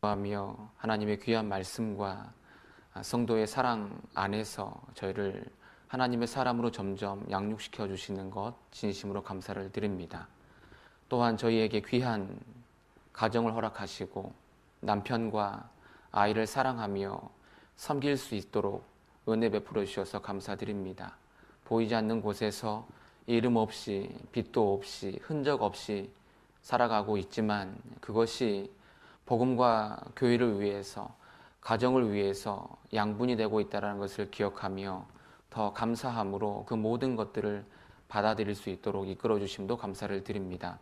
하며 하나님의 귀한 말씀과 성도의 사랑 안에서 저희를 하나님의 사람으로 점점 양육시켜 주시는 것 진심으로 감사를 드립니다. 또한 저희에게 귀한 가정을 허락하시고 남편과 아이를 사랑하며 섬길 수 있도록 은혜 베풀어 주셔서 감사드립니다. 보이지 않는 곳에서 이름 없이 빛도 없이 흔적 없이 살아가고 있지만 그것이 복음과 교회를 위해서 가정을 위해서 양분이 되고 있다는 것을 기억하며 더 감사함으로 그 모든 것들을 받아들일 수 있도록 이끌어 주심도 감사를 드립니다.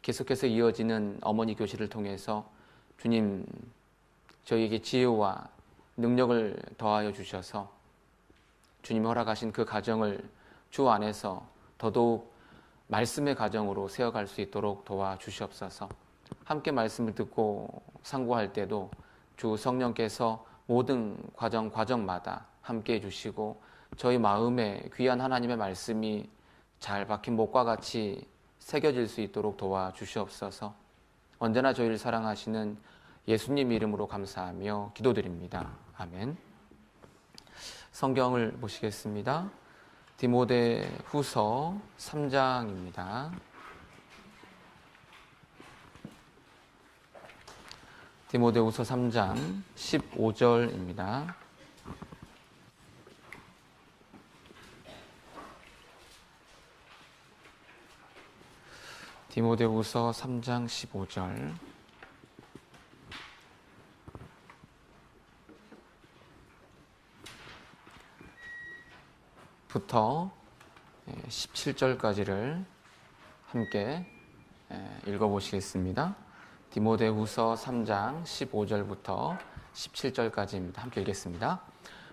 계속해서 이어지는 어머니 교실을 통해서 주님 저희에게 지혜와 능력을 더하여 주셔서 주님이 허락하신 그 가정을 주 안에서 더더욱 말씀의 가정으로 세워갈 수 있도록 도와주시옵소서. 함께 말씀을 듣고 상고할 때도 주 성령께서 모든 과정마다 함께 해주시고 저희 마음에 귀한 하나님의 말씀이 잘 박힌 목과 같이 새겨질 수 있도록 도와주시옵소서. 언제나 저희를 사랑하시는 예수님 이름으로 감사하며 기도드립니다. 아멘. 성경을 보시겠습니다. 디모데후서 3장입니다. 디모데후서 3장 15절입니다. 디모데후서 3장 15절 부터 17절까지를 함께 읽어보시겠습니다. 디모데후서 3장 15절부터 17절까지입니다. 함께 읽겠습니다.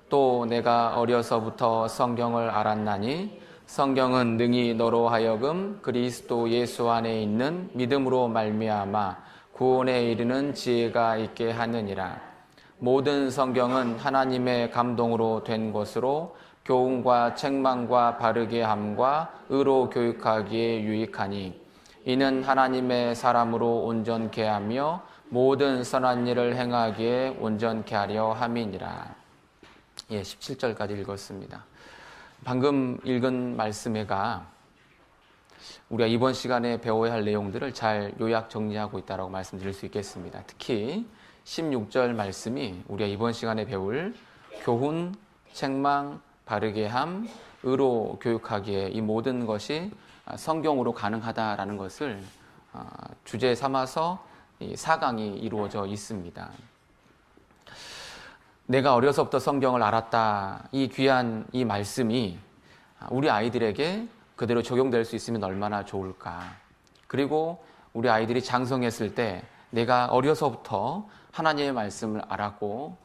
또 내가 어려서부터 성경을 알았나니 성경은 능히 너로 하여금 그리스도 예수 안에 있는 믿음으로 말미암아 구원에 이르는 지혜가 있게 하느니라. 모든 성경은 하나님의 감동으로 된 것으로 교훈과 책망과 바르게 함과 의로 교육하기에 유익하니 이는 하나님의 사람으로 온전케 하며 모든 선한 일을 행하기에 온전케 하려 함이니라. 17절까지 읽었습니다. 방금 읽은 말씀에가 우리가 이번 시간에 배워야 할 내용들을 잘 요약 정리하고 있다고 말씀드릴 수 있겠습니다. 특히 16절 말씀이 우리가 이번 시간에 배울 교훈, 책망, 바르게 함, 의로 교육하기에 이 모든 것이 성경으로 가능하다라는 것을 주제 삼아서 4강이 이루어져 있습니다. 내가 어려서부터 성경을 알았다. 이 귀한 이 말씀이 우리 아이들에게 그대로 적용될 수 있으면 얼마나 좋을까. 그리고 우리 아이들이 장성했을 때 내가 어려서부터 하나님의 말씀을 알았고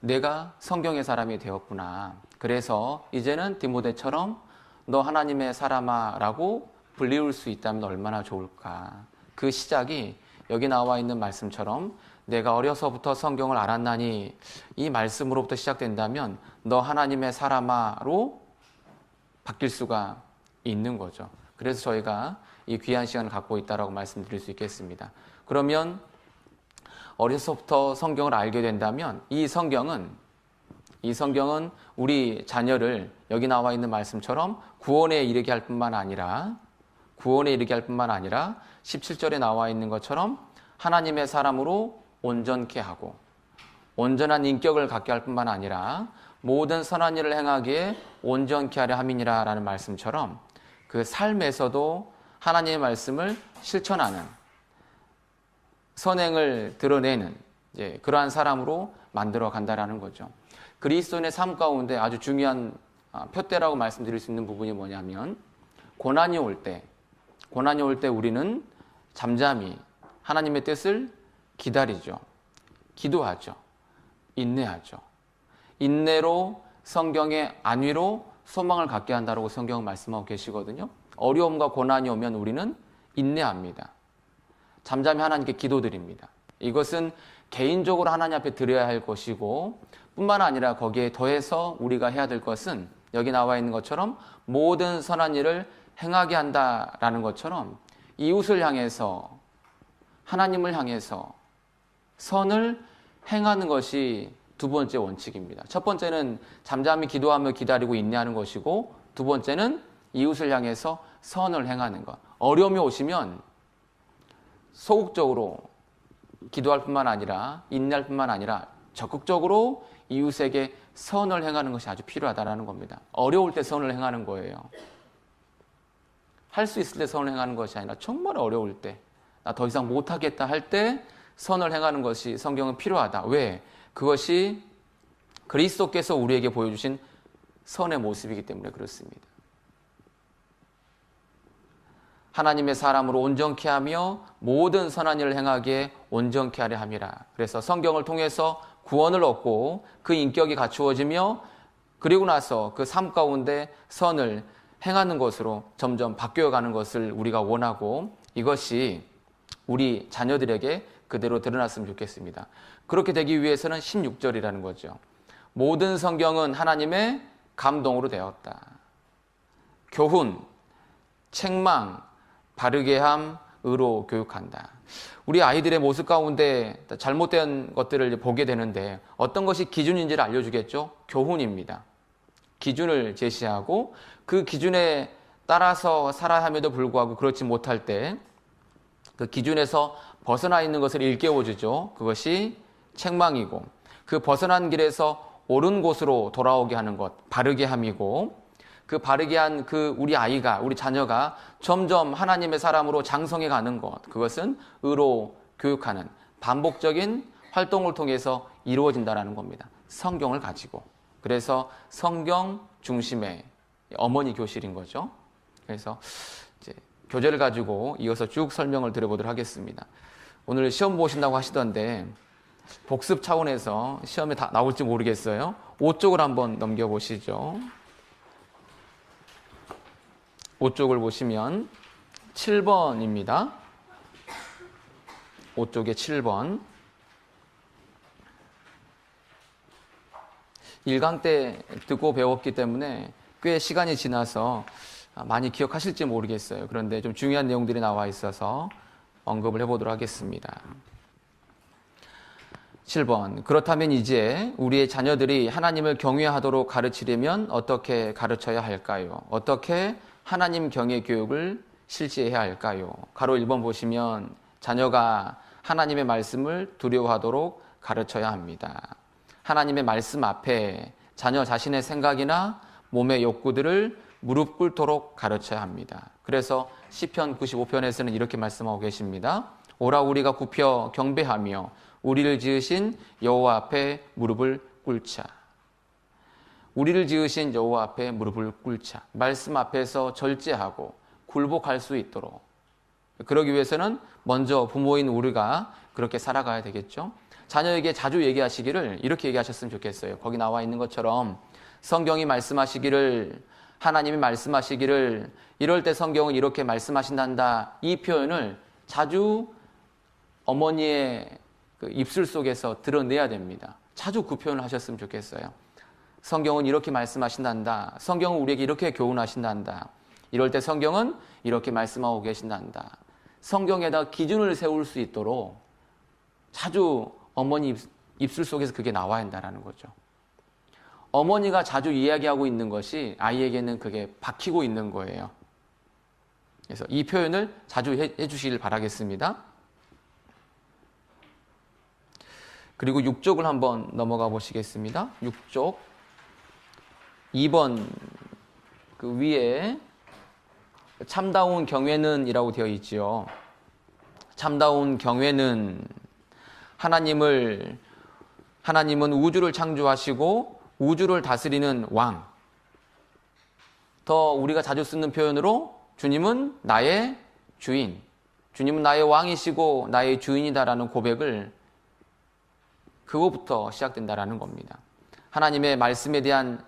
내가 성경의 사람이 되었구나. 그래서 이제는 디모데처럼 너 하나님의 사람아 라고 불리울 수 있다면 얼마나 좋을까. 그 시작이 여기 나와 있는 말씀처럼 내가 어려서부터 성경을 알았나니 이 말씀으로부터 시작된다면 너 하나님의 사람아로 바뀔 수가 있는 거죠. 그래서 저희가 이 귀한 시간을 갖고 있다고 말씀드릴 수 있겠습니다. 그러면 어려서부터 성경을 알게 된다면 이 성경은 우리 자녀를 여기 나와 있는 말씀처럼 구원에 이르게 할 뿐만 아니라 17절에 나와 있는 것처럼 하나님의 사람으로 온전케 하고 온전한 인격을 갖게 할 뿐만 아니라 모든 선한 일을 행하기에 온전케 하려 함이니라 라는 말씀처럼 그 삶에서도 하나님의 말씀을 실천하는 선행을 드러내는 그러한 사람으로 만들어 간다라는 거죠. 그리스도인의 삶 가운데 아주 중요한 표대라고 말씀드릴 수 있는 부분이 뭐냐면 고난이 올 때 우리는 잠잠히 하나님의 뜻을 기다리죠. 기도하죠. 인내하죠. 인내로 성경의 안위로 소망을 갖게 한다고 성경은 말씀하고 계시거든요. 어려움과 고난이 오면 우리는 인내합니다. 잠잠히 하나님께 기도드립니다. 이것은 개인적으로 하나님 앞에 드려야 할 것이고 뿐만 아니라 거기에 더해서 우리가 해야 될 것은 여기 나와 있는 것처럼 모든 선한 일을 행하게 한다라는 것처럼 이웃을 향해서 하나님을 향해서 선을 행하는 것이 두 번째 원칙입니다. 첫 번째는 잠잠히 기도하며 기다리고 인내하는 것이고, 두 번째는 이웃을 향해서 선을 행하는 것. 어려움이 오시면 소극적으로 기도할 뿐만 아니라 인내할 뿐만 아니라 적극적으로 이웃에게 선을 행하는 것이 아주 필요하다는 겁니다. 어려울 때 선을 행하는 거예요. 할 수 있을 때 선을 행하는 것이 아니라 정말 어려울 때, 나 더 이상 못하겠다 할 때 선을 행하는 것이 성경은 필요하다. 왜? 그것이 그리스도께서 우리에게 보여주신 선의 모습이기 때문에 그렇습니다. 하나님의 사람으로 온전케 하며 모든 선한 일을 행하기에 온전케 하려 함이라. 그래서 성경을 통해서 구원을 얻고 그 인격이 갖추어지며, 그리고 나서 그 삶 가운데 선을 행하는 것으로 점점 바뀌어가는 것을 우리가 원하고, 이것이 우리 자녀들에게 그대로 드러났으면 좋겠습니다. 그렇게 되기 위해서는 16절이라는 거죠. 모든 성경은 하나님의 감동으로 되었다. 교훈, 책망, 바르게 함, 의로 교육한다. 우리 아이들의 모습 가운데 잘못된 것들을 보게 되는데 어떤 것이 기준인지를 알려주겠죠? 교훈입니다. 기준을 제시하고 그 기준에 따라서 살아야 함에도 불구하고 그렇지 못할 때 그 기준에서 벗어나 있는 것을 일깨워주죠. 그것이 책망이고, 그 벗어난 길에서 옳은 곳으로 돌아오게 하는 것, 바르게 함이고, 그 바르게 한 그 우리 아이가, 우리 자녀가 점점 하나님의 사람으로 장성해 가는 것, 그것은 의로 교육하는 반복적인 활동을 통해서 이루어진다는 겁니다. 성경을 가지고. 그래서 성경 중심의 어머니 교실인 거죠. 그래서 이제 교재를 가지고 이어서 쭉 설명을 드려보도록 하겠습니다. 오늘 시험 보신다고 하시던데 복습 차원에서 시험에 다 나올지 모르겠어요. 5쪽을 한번 넘겨보시죠. 5쪽을 보시면 7번입니다. 5쪽에 7번. 1강 때 듣고 배웠기 때문에 꽤 시간이 지나서 많이 기억하실지 모르겠어요. 그런데 좀 중요한 내용들이 나와 있어서 언급을 해보도록 하겠습니다. 7번. 그렇다면 이제 우리의 자녀들이 하나님을 경외하도록 가르치려면 어떻게 가르쳐야 할까요? 어떻게 하나님 경외 교육을 실시해야 할까요? 가로 1번 보시면 자녀가 하나님의 말씀을 두려워하도록 가르쳐야 합니다. 하나님의 말씀 앞에 자녀 자신의 생각이나 몸의 욕구들을 무릎 꿇도록 가르쳐야 합니다. 그래서 시편 95편에서는 이렇게 말씀하고 계십니다. 오라 우리가 굽혀 경배하며 우리를 지으신 여호와 앞에 무릎을 꿇자. 우리를 지으신 여호와 앞에 무릎을 꿇자. 말씀 앞에서 절제하고 굴복할 수 있도록. 그러기 위해서는 먼저 부모인 우리가 그렇게 살아가야 되겠죠. 자녀에게 자주 얘기하시기를 이렇게 얘기하셨으면 좋겠어요. 거기 나와 있는 것처럼 성경이 말씀하시기를, 하나님이 말씀하시기를, 이럴 때 성경은 이렇게 말씀하신단다. 이 표현을 자주 어머니의 그 입술 속에서 드러내야 됩니다. 자주 그 표현을 하셨으면 좋겠어요. 성경은 이렇게 말씀하신단다. 성경은 우리에게 이렇게 교훈하신단다. 이럴 때 성경은 이렇게 말씀하고 계신단다. 성경에다 기준을 세울 수 있도록 자주 어머니 입술 속에서 그게 나와야 한다는 거죠. 어머니가 자주 이야기하고 있는 것이 아이에게는 그게 박히고 있는 거예요. 그래서 이 표현을 자주 해주시길 바라겠습니다. 그리고 6쪽을 한번 넘어가 보시겠습니다. 6쪽 2번 그 위에 참다운 경외는 이라고 되어 있지요. 참다운 경외는 하나님은 우주를 창조하시고 우주를 다스리는 왕. 더 우리가 자주 쓰는 표현으로 주님은 나의 주인, 주님은 나의 왕이시고 나의 주인이다라는 고백을, 그거부터 시작된다라는 겁니다. 하나님의 말씀에 대한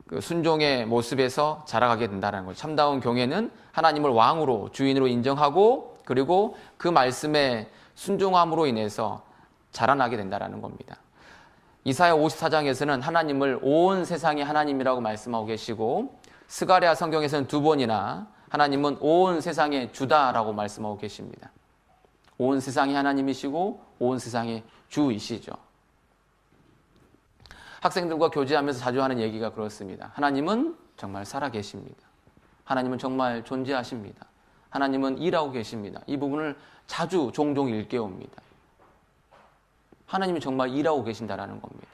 그 순종의 모습에서 자라가게 된다는 거죠. 참다운 경외는 하나님을 왕으로, 주인으로 인정하고, 그리고 그 말씀에 순종함으로 인해서 자라나게 된다는 겁니다. 이사야 54장에서는 하나님을 온 세상의 하나님이라고 말씀하고 계시고, 스가랴 성경에서는 2번이나 하나님은 온 세상의 주다라고 말씀하고 계십니다. 온 세상이 하나님이시고 온 세상의 주이시죠. 학생들과 교제하면서 자주 하는 얘기가 그렇습니다. 하나님은 정말 살아계십니다. 하나님은 정말 존재하십니다. 하나님은 일하고 계십니다. 이 부분을 자주 종종 일깨웁니다. 하나님이 정말 일하고 계신다라는 겁니다.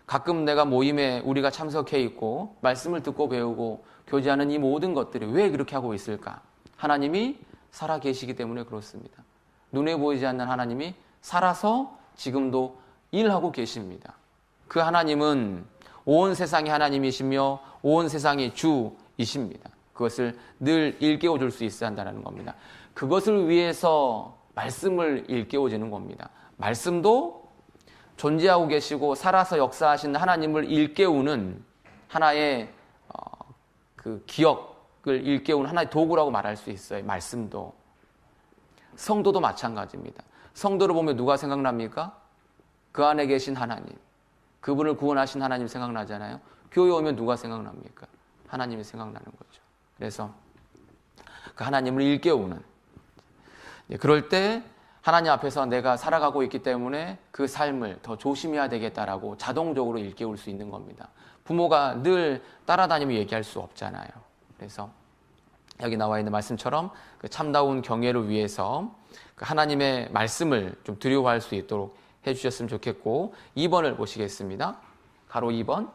가끔 내가 모임에 우리가 참석해 있고 말씀을 듣고 배우고 교제하는 이 모든 것들이 왜 그렇게 하고 있을까? 하나님이 살아계시기 때문에 그렇습니다. 눈에 보이지 않는 하나님이 살아서 지금도 일하고 계십니다. 그 하나님은 온 세상의 하나님이시며 온 세상의 주이십니다. 그것을 늘 일깨워 줄 수 있어야 한다는 겁니다. 그것을 위해서 말씀을 일깨워 주는 겁니다. 말씀도 존재하고 계시고 살아서 역사하시는 하나님을 일깨우는 하나의 그 기억을 일깨우는 하나의 도구라고 말할 수 있어요. 말씀도. 성도도 마찬가지입니다. 성도를 보면 누가 생각납니까? 그 안에 계신 하나님. 그분을 구원하신 하나님 생각나잖아요. 교회 오면 누가 생각납니까? 하나님이 생각나는 거죠. 그래서 그 하나님을 일깨우는, 그럴 때 하나님 앞에서 내가 살아가고 있기 때문에 그 삶을 더 조심해야 되겠다라고 자동적으로 일깨울 수 있는 겁니다. 부모가 늘 따라다니며 얘기할 수 없잖아요. 그래서 여기 나와 있는 말씀처럼 그 참다운 경외를 위해서 그 하나님의 말씀을 좀 두려워할 수 있도록 해주셨으면 좋겠고, 2번을 보시겠습니다. 가로 2번.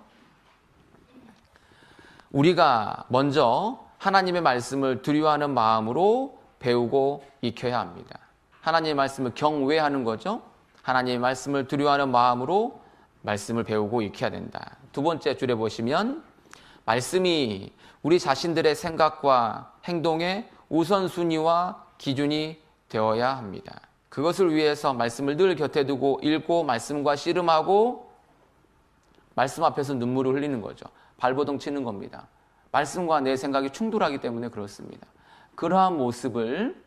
우리가 먼저 하나님의 말씀을 두려워하는 마음으로 배우고 익혀야 합니다. 하나님의 말씀을 경외하는 거죠. 하나님의 말씀을 두려워하는 마음으로 말씀을 배우고 익혀야 된다. 두 번째 줄에 보시면 말씀이 우리 자신들의 생각과 행동의 우선순위와 기준이 되어야 합니다. 그것을 위해서 말씀을 늘 곁에 두고 읽고 말씀과 씨름하고 말씀 앞에서 눈물을 흘리는 거죠. 발버둥 치는 겁니다. 말씀과 내 생각이 충돌하기 때문에 그렇습니다. 그러한 모습을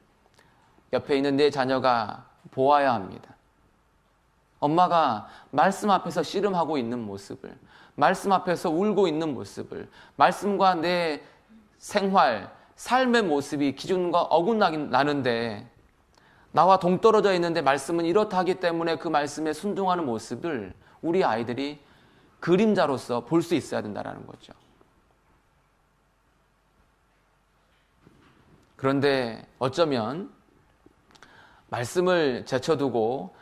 옆에 있는 내 자녀가 보아야 합니다. 엄마가 말씀 앞에서 씨름하고 있는 모습을, 말씀 앞에서 울고 있는 모습을, 말씀과 내 생활, 삶의 모습이 기준과 어긋나는데 나와 동떨어져 있는데 말씀은 이렇다 하기 때문에 그 말씀에 순종하는 모습을 우리 아이들이 그림자로서 볼 수 있어야 된다는 거죠. 그런데 어쩌면 말씀을 제쳐두고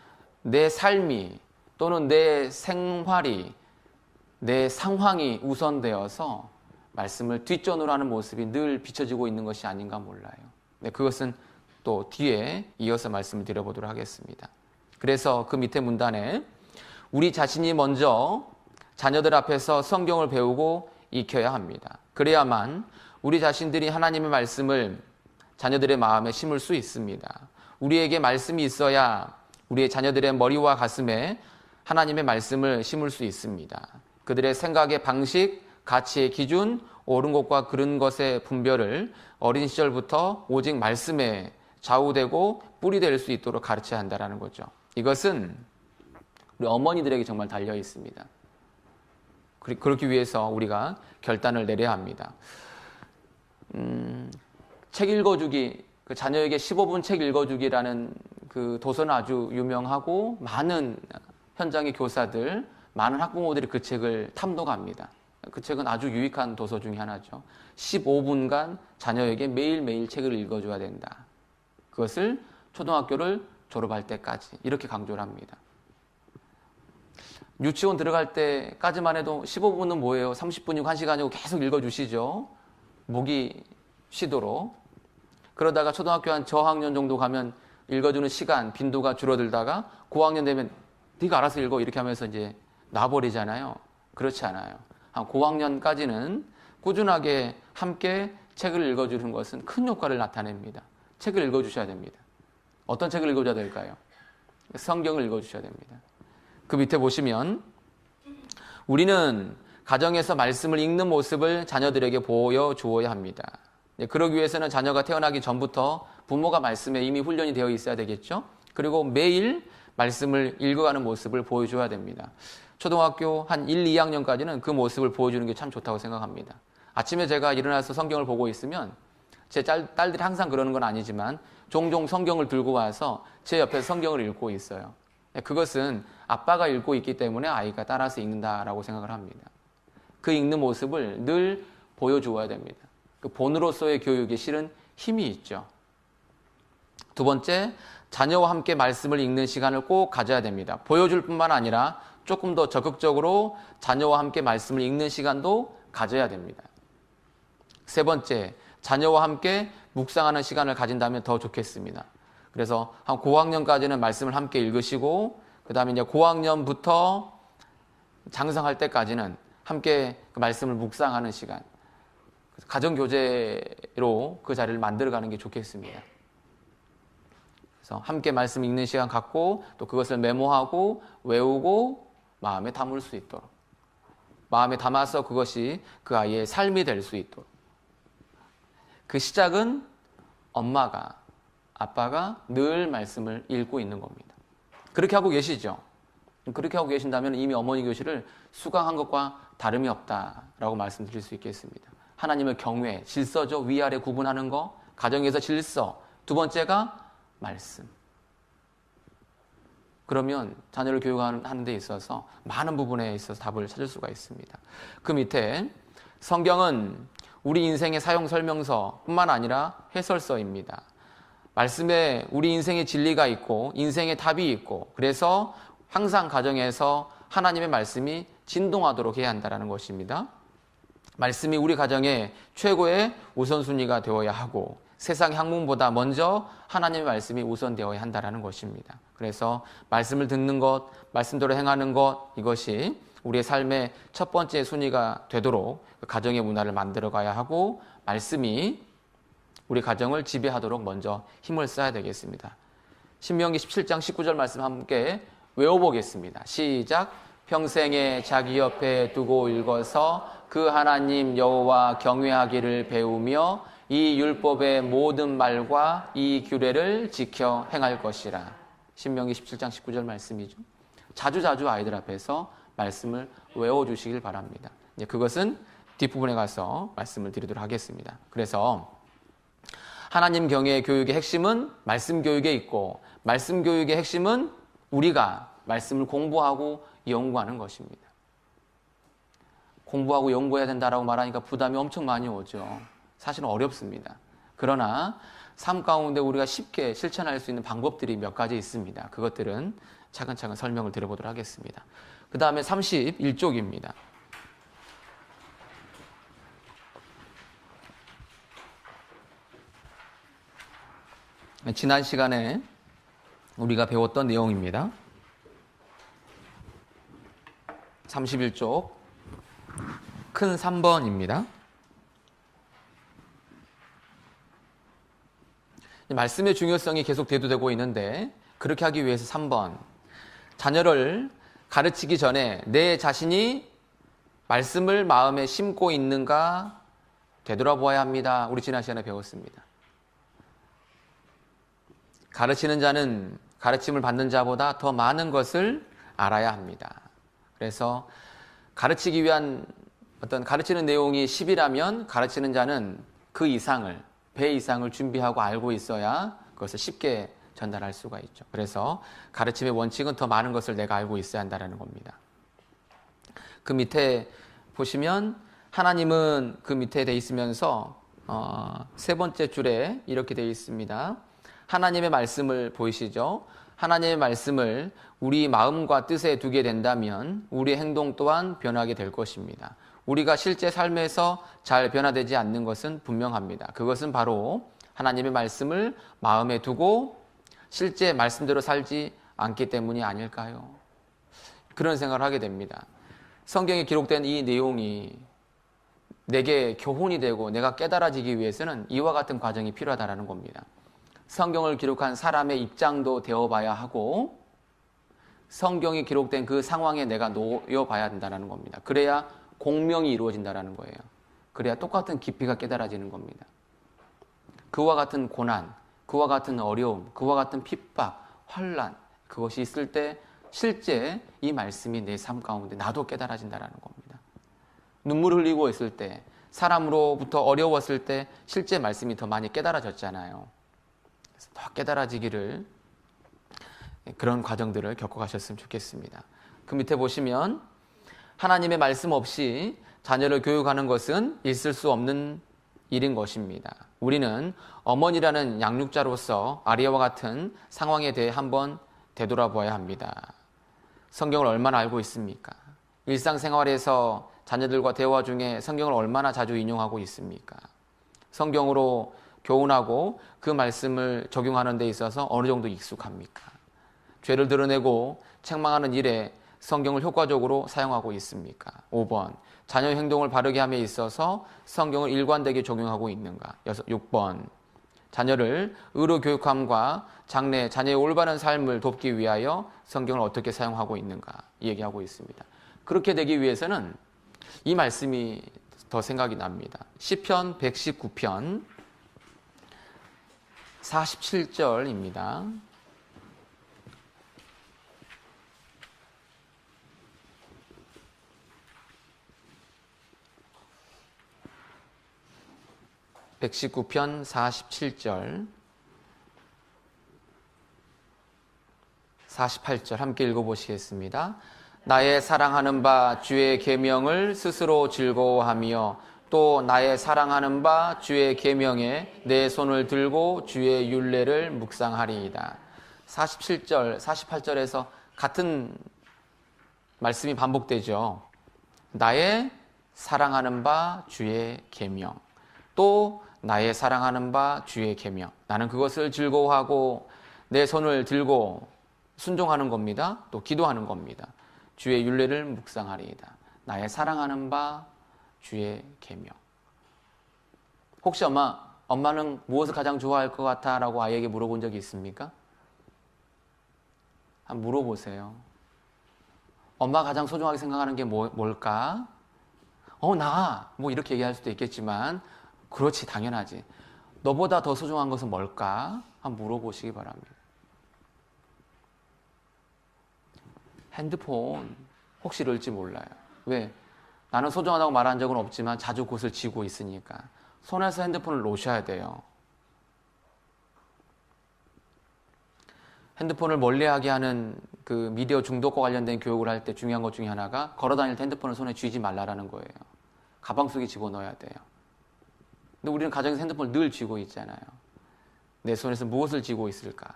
내 삶이 또는 내 생활이, 내 상황이 우선되어서 말씀을 뒷전으로 하는 모습이 늘 비춰지고 있는 것이 아닌가 몰라요. 네, 그것은 또 뒤에 이어서 말씀을 드려보도록 하겠습니다. 그래서 그 밑에 문단에 우리 자신이 먼저 자녀들 앞에서 성경을 배우고 익혀야 합니다. 그래야만 우리 자신들이 하나님의 말씀을 자녀들의 마음에 심을 수 있습니다. 우리에게 말씀이 있어야 우리의 자녀들의 머리와 가슴에 하나님의 말씀을 심을 수 있습니다. 그들의 생각의 방식, 가치의 기준, 옳은 것과 그른 것의 분별을 어린 시절부터 오직 말씀에 좌우되고 뿌리 될 수 있도록 가르쳐야 한다는 거죠. 이것은 우리 어머니들에게 정말 달려 있습니다. 그렇기 위해서 우리가 결단을 내려야 합니다. 책 읽어주기, 그 자녀에게 15분 책 읽어주기라는 그 도서는 아주 유명하고 많은 현장의 교사들, 많은 학부모들이 그 책을 탐독합니다. 그 책은 아주 유익한 도서 중에 하나죠. 15분간 자녀에게 매일매일 책을 읽어줘야 된다. 그것을 초등학교를 졸업할 때까지 이렇게 강조를 합니다. 유치원 들어갈 때까지만 해도 15분은 뭐예요? 30분이고 1시간이고 계속 읽어주시죠. 목이 쉬도록. 그러다가 초등학교 한 저학년 정도 가면 읽어주는 시간, 빈도가 줄어들다가 고학년 되면 네가 알아서 읽어 이렇게 하면서 이제 놔버리잖아요. 그렇지 않아요. 한 고학년까지는 꾸준하게 함께 책을 읽어주는 것은 큰 효과를 나타냅니다. 책을 읽어주셔야 됩니다. 어떤 책을 읽어줘야 될까요? 성경을 읽어주셔야 됩니다. 그 밑에 보시면 우리는 가정에서 말씀을 읽는 모습을 자녀들에게 보여주어야 합니다. 그러기 위해서는 자녀가 태어나기 전부터 부모가 말씀에 이미 훈련이 되어 있어야 되겠죠. 그리고 매일 말씀을 읽어가는 모습을 보여줘야 됩니다. 초등학교 한 1, 2학년까지는 그 모습을 보여주는 게 참 좋다고 생각합니다. 아침에 제가 일어나서 성경을 보고 있으면 제 딸들이 항상 그러는 건 아니지만 종종 성경을 들고 와서 제 옆에서 성경을 읽고 있어요. 그것은 아빠가 읽고 있기 때문에 아이가 따라서 읽는다라고 생각을 합니다. 그 읽는 모습을 늘 보여주어야 됩니다. 그 본으로서의 교육에 실은 힘이 있죠. 두 번째, 자녀와 함께 말씀을 읽는 시간을 꼭 가져야 됩니다. 보여줄 뿐만 아니라 조금 더 적극적으로 자녀와 함께 말씀을 읽는 시간도 가져야 됩니다. 세 번째, 자녀와 함께 묵상하는 시간을 가진다면 더 좋겠습니다. 그래서 한 고학년까지는 말씀을 함께 읽으시고 그 다음에 이제 고학년부터 장성할 때까지는 함께 그 말씀을 묵상하는 시간, 가정교제로 그 자리를 만들어가는 게 좋겠습니다. 그래서 함께 말씀 읽는 시간 갖고 또 그것을 메모하고 외우고 마음에 담을 수 있도록, 마음에 담아서 그것이 그 아이의 삶이 될 수 있도록. 그 시작은 엄마가, 아빠가 늘 말씀을 읽고 있는 겁니다. 그렇게 하고 계시죠? 그렇게 하고 계신다면 이미 어머니 교실을 수강한 것과 다름이 없다라고 말씀드릴 수 있겠습니다. 하나님의 경외, 질서죠. 위아래 구분하는 거, 가정에서 질서. 두 번째가 말씀. 그러면 자녀를 교육하는 데 있어서 많은 부분에 있어서 답을 찾을 수가 있습니다. 그 밑에 성경은 우리 인생의 사용 설명서뿐만 아니라 해설서입니다. 말씀에 우리 인생의 진리가 있고 인생의 답이 있고 그래서 항상 가정에서 하나님의 말씀이 진동하도록 해야 한다는 것입니다. 말씀이 우리 가정의 최고의 우선순위가 되어야 하고 세상 학문보다 먼저 하나님의 말씀이 우선되어야 한다는 것입니다. 그래서 말씀을 듣는 것, 말씀대로 행하는 것, 이것이 우리의 삶의 첫 번째 순위가 되도록 가정의 문화를 만들어 가야 하고 말씀이 우리 가정을 지배하도록 먼저 힘을 써야 되겠습니다. 신명기 17장 19절 말씀 함께 외워보겠습니다. 시작. 평생에 자기 옆에 두고 읽어서 그 하나님 여호와 경외하기를 배우며 이 율법의 모든 말과 이 규례를 지켜 행할 것이라. 신명기 17장 19절 말씀이죠. 자주자주 아이들 앞에서 말씀을 외워주시길 바랍니다. 그것은 뒷부분에 가서 말씀을 드리도록 하겠습니다. 그래서 하나님 경외의 교육의 핵심은 말씀 교육에 있고 말씀 교육의 핵심은 우리가 말씀을 공부하고 연구하는 것입니다. 공부하고 연구해야 된다라고 말하니까 부담이 엄청 많이 오죠. 사실은 어렵습니다. 그러나 삶 가운데 우리가 쉽게 실천할 수 있는 방법들이 몇 가지 있습니다. 그것들은 차근차근 설명을 드려보도록 하겠습니다. 그 다음에 31쪽입니다. 지난 시간에 우리가 배웠던 내용입니다. 31쪽 큰 3번입니다. 말씀의 중요성이 계속 대두되고 있는데 그렇게 하기 위해서 3번, 자녀를 가르치기 전에 내 자신이 말씀을 마음에 심고 있는가 되돌아보아야 합니다. 우리 지난 시간에 배웠습니다. 가르치는 자는 가르침을 받는 자보다 더 많은 것을 알아야 합니다. 그래서 가르치기 위한 어떤 가르치는 내용이 10이라면 가르치는 자는 그 이상을, 배 이상을 준비하고 알고 있어야 그것을 쉽게 전달할 수가 있죠. 그래서 가르침의 원칙은 더 많은 것을 내가 알고 있어야 한다는 겁니다. 그 밑에 보시면 하나님은 그 밑에 돼 있으면서 세 번째 줄에 이렇게 돼 있습니다. 하나님의 말씀을 보이시죠? 하나님의 말씀을 우리 마음과 뜻에 두게 된다면 우리 행동 또한 변하게 될 것입니다. 우리가 실제 삶에서 잘 변화되지 않는 것은 분명합니다. 그것은 바로 하나님의 말씀을 마음에 두고 실제 말씀대로 살지 않기 때문이 아닐까요? 그런 생각을 하게 됩니다. 성경에 기록된 이 내용이 내게 교훈이 되고 내가 깨달아지기 위해서는 이와 같은 과정이 필요하다는 겁니다. 성경을 기록한 사람의 입장도 되어봐야 하고 성경이 기록된 그 상황에 내가 놓여봐야 된다는 겁니다. 그래야 공명이 이루어진다는 거예요. 그래야 똑같은 깊이가 깨달아지는 겁니다. 그와 같은 고난, 그와 같은 어려움, 그와 같은 핍박, 환난, 그것이 있을 때 실제 이 말씀이 내 삶 가운데 나도 깨달아진다는 겁니다. 눈물 흘리고 있을 때, 사람으로부터 어려웠을 때 실제 말씀이 더 많이 깨달아졌잖아요. 그래서 더 깨달아지기를 그런 과정들을 겪어가셨으면 좋겠습니다. 그 밑에 보시면 하나님의 말씀 없이 자녀를 교육하는 것은 있을 수 없는 일인 것입니다. 우리는 어머니라는 양육자로서 아리아와 같은 상황에 대해 한번 되돌아보아야 합니다. 성경을 얼마나 알고 있습니까? 일상생활에서 자녀들과 대화 중에 성경을 얼마나 자주 인용하고 있습니까? 성경으로 교훈하고 그 말씀을 적용하는 데 있어서 어느 정도 익숙합니까? 죄를 드러내고 책망하는 일에 성경을 효과적으로 사용하고 있습니까? 5번, 자녀 행동을 바르게 함에 있어서 성경을 일관되게 적용하고 있는가? 6번, 자녀를 의로 교육함과 장래, 자녀의 올바른 삶을 돕기 위하여 성경을 어떻게 사용하고 있는가? 얘기하고 있습니다. 그렇게 되기 위해서는 이 말씀이 더 생각이 납니다. 시편 119편 47절입니다. (119편) 47절 48절 함께 읽어보시겠습니다. 나의 사랑하는 바 주의 계명을 스스로 즐거워하며 또 나의 사랑하는 바 주의 계명에 내 손을 들고 주의 율례를 묵상하리이다. 47절, 48절에서 같은 말씀이 반복되죠. 나의 사랑하는 바 주의 계명, 또 나의 사랑하는 바 주의 계명. 나는 그것을 즐거워하고 내 손을 들고 순종하는 겁니다. 또 기도하는 겁니다. 주의 율례를 묵상하리이다. 나의 사랑하는 바 주의 계명. 혹시 엄마는 무엇을 가장 좋아할 것 같아? 라고 아이에게 물어본 적이 있습니까? 한번 물어보세요. 엄마가 가장 소중하게 생각하는 게 뭘까? 뭐 이렇게 얘기할 수도 있겠지만 그렇지, 당연하지. 너보다 더 소중한 것은 뭘까? 한번 물어보시기 바랍니다. 핸드폰 혹시 이럴지 몰라요. 왜? 나는 소중하다고 말한 적은 없지만 자주 그것을 쥐고 있으니까 손에서 핸드폰을 놓으셔야 돼요. 핸드폰을 멀리하게 하는 그 미디어 중독과 관련된 교육을 할 때 중요한 것 중에 하나가 걸어다닐 때 핸드폰을 손에 쥐지 말라라는 거예요. 가방 속에 집어넣어야 돼요. 근데 우리는 가정에서 핸드폰을 늘 쥐고 있잖아요. 내 손에서 무엇을 쥐고 있을까?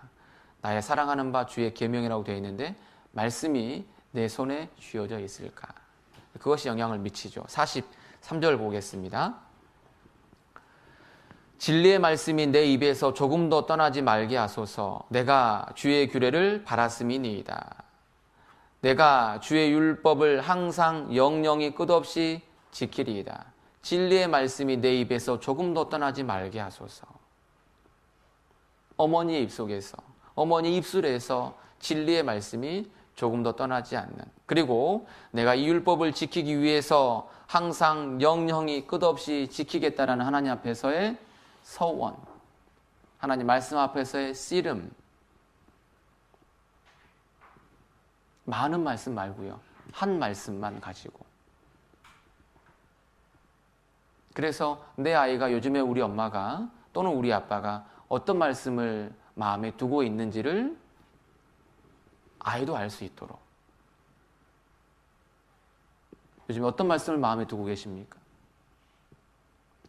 나의 사랑하는 바 주의 계명이라고 되어 있는데 말씀이 내 손에 쥐어져 있을까? 그것이 영향을 미치죠. 43절 보겠습니다. 진리의 말씀이 내 입에서 조금도 떠나지 말게 하소서. 내가 주의 규례를 바랐음이니이다. 내가 주의 율법을 항상 영영이 끝없이 지키리이다. 진리의 말씀이 내 입에서 조금도 떠나지 말게 하소서. 어머니의 입속에서, 어머니 입술에서 진리의 말씀이 조금도 떠나지 않는, 그리고 내가 이 율법을 지키기 위해서 항상 영영이 끝없이 지키겠다라는 하나님 앞에서의 서원, 하나님 말씀 앞에서의 씨름. 많은 말씀 말고요, 한 말씀만 가지고. 그래서 내 아이가 요즘에 우리 엄마가 또는 우리 아빠가 어떤 말씀을 마음에 두고 있는지를 아이도 알 수 있도록. 요즘에 어떤 말씀을 마음에 두고 계십니까?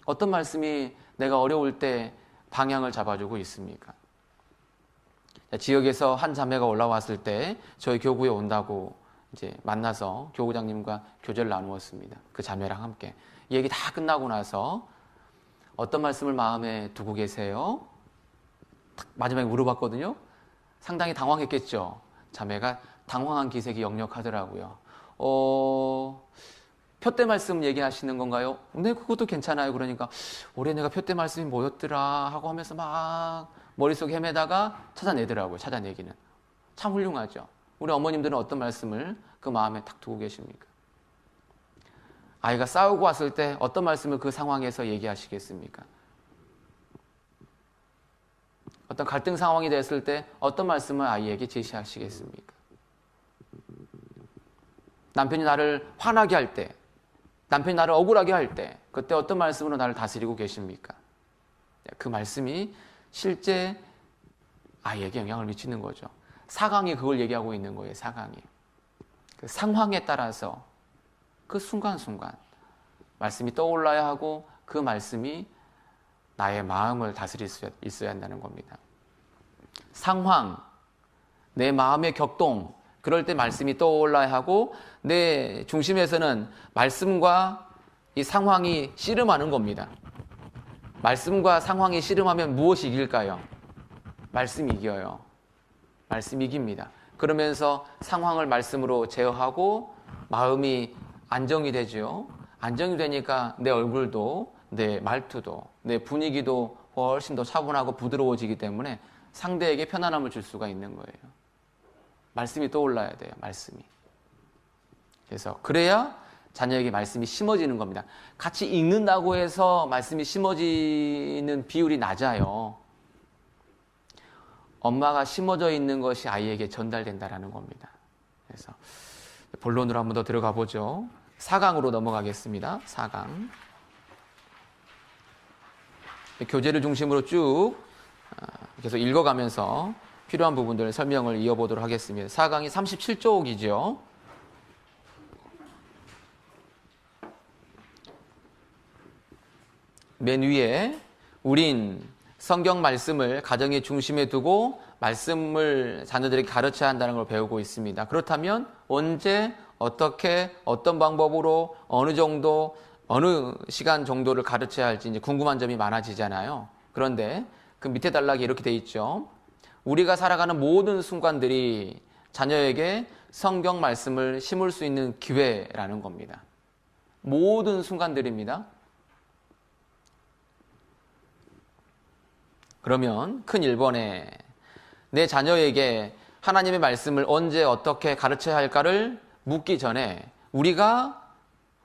어떤 말씀이 내가 어려울 때 방향을 잡아주고 있습니까? 지역에서 한 자매가 올라왔을 때 저희 교구에 온다고 이제 만나서 교구장님과 교제를 나누었습니다. 그 자매랑 함께. 이 얘기 다 끝나고 나서 어떤 말씀을 마음에 두고 계세요? 마지막에 물어봤거든요. 상당히 당황했겠죠. 자매가 당황한 기색이 역력하더라고요. 표대 말씀 얘기하시는 건가요? 네, 그것도 괜찮아요. 그러니까 올해 내가 표대 말씀이 뭐였더라 하고 하면서 막 머릿속에 헤매다가 찾아내더라고요. 찾아내기는. 참 훌륭하죠. 우리 어머님들은 어떤 말씀을 그 마음에 딱 두고 계십니까? 아이가 싸우고 왔을 때 어떤 말씀을 그 상황에서 얘기하시겠습니까? 어떤 갈등 상황이 됐을 때 어떤 말씀을 아이에게 제시하시겠습니까? 남편이 나를 화나게 할 때 남편이 나를 억울하게 할 때 그때 어떤 말씀으로 나를 다스리고 계십니까? 그 말씀이 실제 아이에게 영향을 미치는 거죠. 사강이 그걸 얘기하고 있는 거예요. 사강이. 그 상황에 따라서 그 순간순간 말씀이 떠올라야 하고 그 말씀이 나의 마음을 다스릴 수 있어야 한다는 겁니다. 상황, 내 마음의 격동, 그럴 때 말씀이 떠올라야 하고 내 중심에서는 말씀과 이 상황이 씨름하는 겁니다. 말씀과 상황이 씨름하면 무엇이 이길까요? 말씀이 이겨요. 말씀이 이깁니다. 그러면서 상황을 말씀으로 제어하고 마음이 안정이 되죠. 안정이 되니까 내 얼굴도 내 말투도 내 분위기도 훨씬 더 차분하고 부드러워지기 때문에 상대에게 편안함을 줄 수가 있는 거예요. 말씀이 떠올라야 돼요. 말씀이. 그래서 그래야 자녀에게 말씀이 심어지는 겁니다. 같이 읽는다고 해서 말씀이 심어지는 비율이 낮아요. 엄마가 심어져 있는 것이 아이에게 전달된다라는 겁니다. 그래서 본론으로 한번 더 들어가 보죠. 4강으로 넘어가겠습니다. 4강. 교재를 중심으로 쭉 계속 읽어가면서 필요한 부분들 설명을 이어보도록 하겠습니다. 4강이 37쪽이죠. 맨 위에 우린 성경 말씀을 가정의 중심에 두고 말씀을 자녀들에게 가르쳐야 한다는 걸 배우고 있습니다. 그렇다면 언제, 어떻게, 어떤 방법으로, 어느 정도, 어느 시간 정도를 가르쳐야 할지 이제 궁금한 점이 많아지잖아요. 그런데 그 밑에 단락에 이렇게 돼 있죠. 우리가 살아가는 모든 순간들이 자녀에게 성경 말씀을 심을 수 있는 기회라는 겁니다. 모든 순간들입니다. 그러면 큰 1번에 내 자녀에게 하나님의 말씀을 언제 어떻게 가르쳐야 할까를 묻기 전에 우리가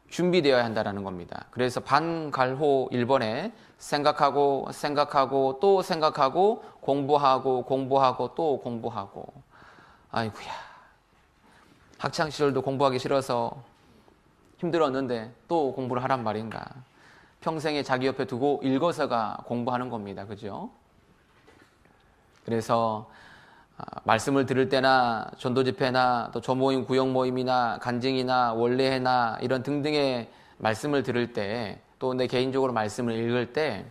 준비되어야 한다는 겁니다. 그래서 반갈호 1번에 생각하고 또 생각하고 공부하고 또 공부하고. 아이고야, 학창시절도 공부하기 싫어서 힘들었는데 또 공부를 하란 말인가. 평생에 자기 옆에 두고 읽어서가 공부하는 겁니다. 그죠? 그래서 말씀을 들을 때나 전도집회나 또 조모임, 구역모임이나 간증이나 원례회나 이런 등등의 말씀을 들을 때 또 내 개인적으로 말씀을 읽을 때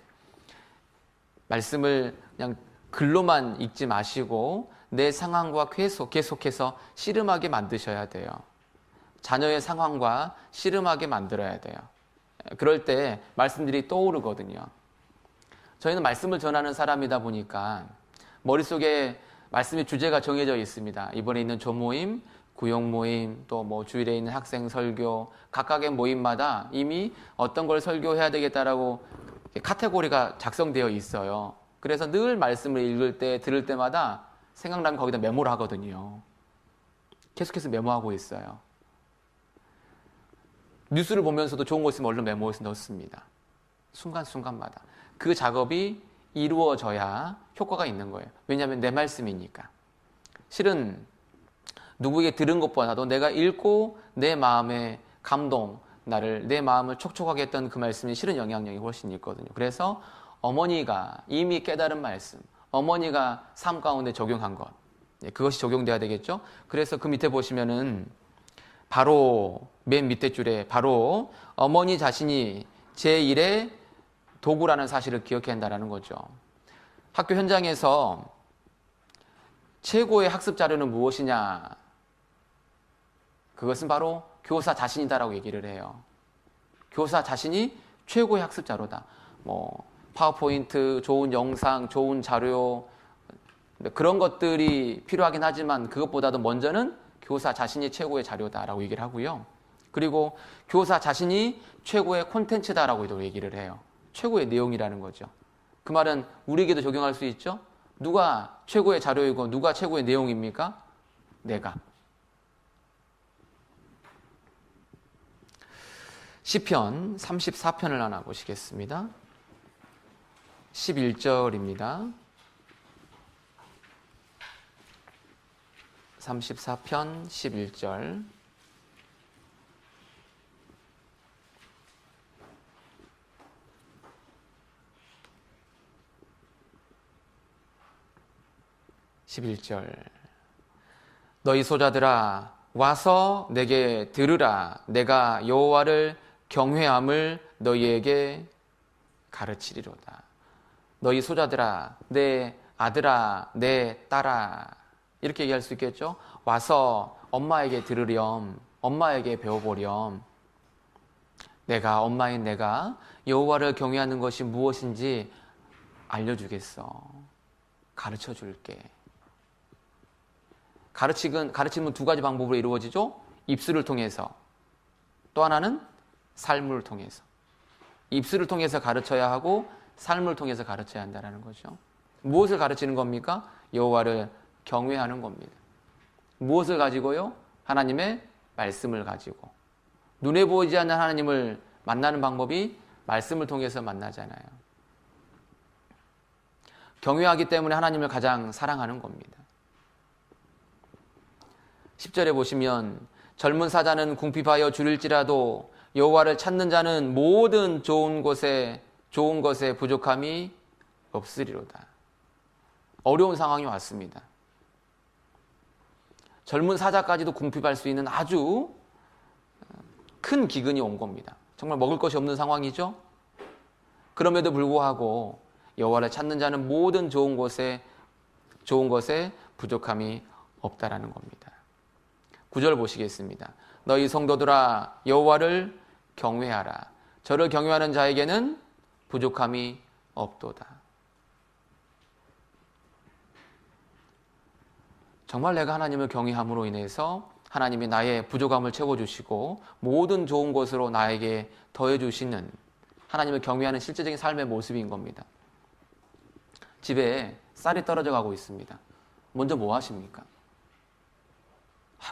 말씀을 그냥 글로만 읽지 마시고 내 상황과 계속해서 씨름하게 만드셔야 돼요. 자녀의 상황과 씨름하게 만들어야 돼요. 그럴 때 말씀들이 떠오르거든요. 저희는 말씀을 전하는 사람이다 보니까 머릿속에 말씀의 주제가 정해져 있습니다. 이번에 있는 조모임, 구역모임, 또 뭐 주일에 있는 학생 설교, 각각의 모임마다 이미 어떤 걸 설교해야 되겠다라고 카테고리가 작성되어 있어요. 그래서 늘 말씀을 읽을 때, 들을 때마다 생각나면 거기다 메모를 하거든요. 계속해서 메모하고 있어요. 뉴스를 보면서도 좋은 거 있으면 얼른 메모해서 넣습니다. 순간순간마다. 그 작업이 이루어져야 효과가 있는 거예요. 왜냐하면 내 말씀이니까. 실은 누구에게 들은 것보다도 내가 읽고 내 마음의 감동, 내 마음을 촉촉하게 했던 그 말씀이 실은 영향력이 훨씬 있거든요. 그래서 어머니가 이미 깨달은 말씀, 어머니가 삶 가운데 적용한 것, 그것이 적용돼야 되겠죠. 그래서 그 밑에 보시면은 바로 맨 밑에 줄에 바로 어머니 자신이 제1의 도구라는 사실을 기억해야 한다는 거죠. 학교 현장에서 최고의 학습 자료는 무엇이냐? 그것은 바로 교사 자신이다라고 얘기를 해요. 교사 자신이 최고의 학습 자료다. 뭐 파워포인트, 좋은 영상, 좋은 자료 그런 것들이 필요하긴 하지만 그것보다도 먼저는 교사 자신이 최고의 자료다라고 얘기를 하고요. 그리고 교사 자신이 최고의 콘텐츠다라고도 얘기를 해요. 최고의 내용이라는 거죠. 그 말은 우리에게도 적용할 수 있죠. 누가 최고의 자료이고 누가 최고의 내용입니까? 내가. 시편 34편을 하나 보시겠습니다. 11절입니다. 34편 11절. 11절 너희 소자들아 와서 내게 들으라. 내가 여호와를 경외함을 너희에게 가르치리로다. 너희 소자들아, 내 아들아, 내 딸아, 이렇게 얘기할 수 있겠죠. 와서 엄마에게 들으렴, 엄마에게 배워보렴. 내가 엄마인 내가 여호와를 경외하는 것이 무엇인지 알려주겠어. 가르쳐줄게. 가르침은 두 가지 방법으로 이루어지죠. 입술을 통해서, 또 하나는 삶을 통해서. 입술을 통해서 가르쳐야 하고 삶을 통해서 가르쳐야 한다는 거죠. 무엇을 가르치는 겁니까? 여호와를 경외하는 겁니다. 무엇을 가지고요? 하나님의 말씀을 가지고. 눈에 보이지 않는 하나님을 만나는 방법이 말씀을 통해서 만나잖아요. 경외하기 때문에 하나님을 가장 사랑하는 겁니다. 10절에 보시면 젊은 사자는 궁핍하여 줄일지라도 여호와를 찾는 자는 모든 좋은 것에 부족함이 없으리로다. 어려운 상황이 왔습니다. 젊은 사자까지도 궁핍할 수 있는 아주 큰 기근이 온 겁니다. 정말 먹을 것이 없는 상황이죠. 그럼에도 불구하고 여호와를 찾는 자는 모든 좋은 것에 부족함이 없다라는 겁니다. 9절 보시겠습니다. 너희 성도들아 여호와를 경외하라. 저를 경외하는 자에게는 부족함이 없도다. 정말 내가 하나님을 경외함으로 인해서 하나님이 나의 부족함을 채워주시고 모든 좋은 것으로 나에게 더해주시는 하나님을 경외하는 실제적인 삶의 모습인 겁니다. 집에 쌀이 떨어져 가고 있습니다. 먼저 뭐 하십니까?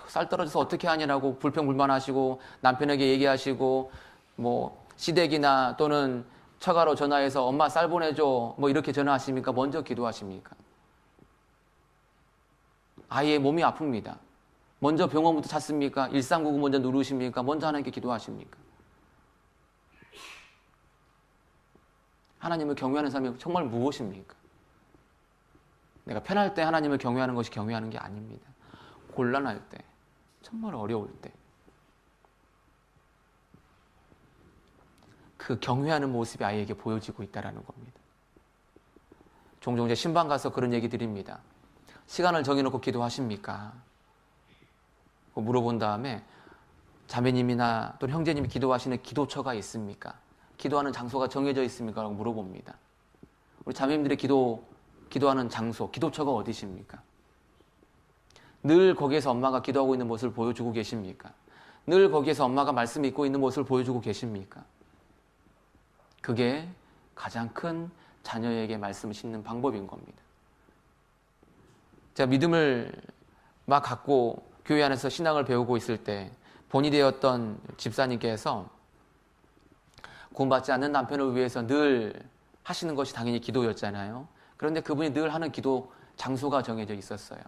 쌀 떨어져서 어떻게 하냐고 불평불만하시고 남편에게 얘기하시고 뭐 시댁이나 또는 처가로 전화해서 엄마 쌀 보내줘 뭐 이렇게 전화하십니까? 먼저 기도하십니까? 아이의 몸이 아픕니다. 먼저 병원부터 찾습니까? 1399 먼저 누르십니까? 먼저 하나님께 기도하십니까? 하나님을 경외하는 삶이 정말 무엇입니까? 내가 편할 때 하나님을 경외하는 것이 경외하는 게 아닙니다. 곤란할 때, 정말 어려울 때 그 경외하는 모습이 아이에게 보여지고 있다는 겁니다. 종종 제 신방 가서 그런 얘기 드립니다. 시간을 정해놓고 기도하십니까? 물어본 다음에 자매님이나 또는 형제님이 기도하시는 기도처가 있습니까? 기도하는 장소가 정해져 있습니까? 라고 물어봅니다. 우리 자매님들의 기도하는 장소, 기도처가 어디십니까? 늘 거기에서 엄마가 기도하고 있는 모습을 보여주고 계십니까? 늘 거기에서 엄마가 말씀 읽고 있는 모습을 보여주고 계십니까? 그게 가장 큰 자녀에게 말씀을 심는 방법인 겁니다. 제가 믿음을 막 갖고 교회 안에서 신앙을 배우고 있을 때 본이 되었던 집사님께서 구원받지 않는 남편을 위해서 늘 하시는 것이 당연히 기도였잖아요. 그런데 그분이 늘 하는 기도 장소가 정해져 있었어요.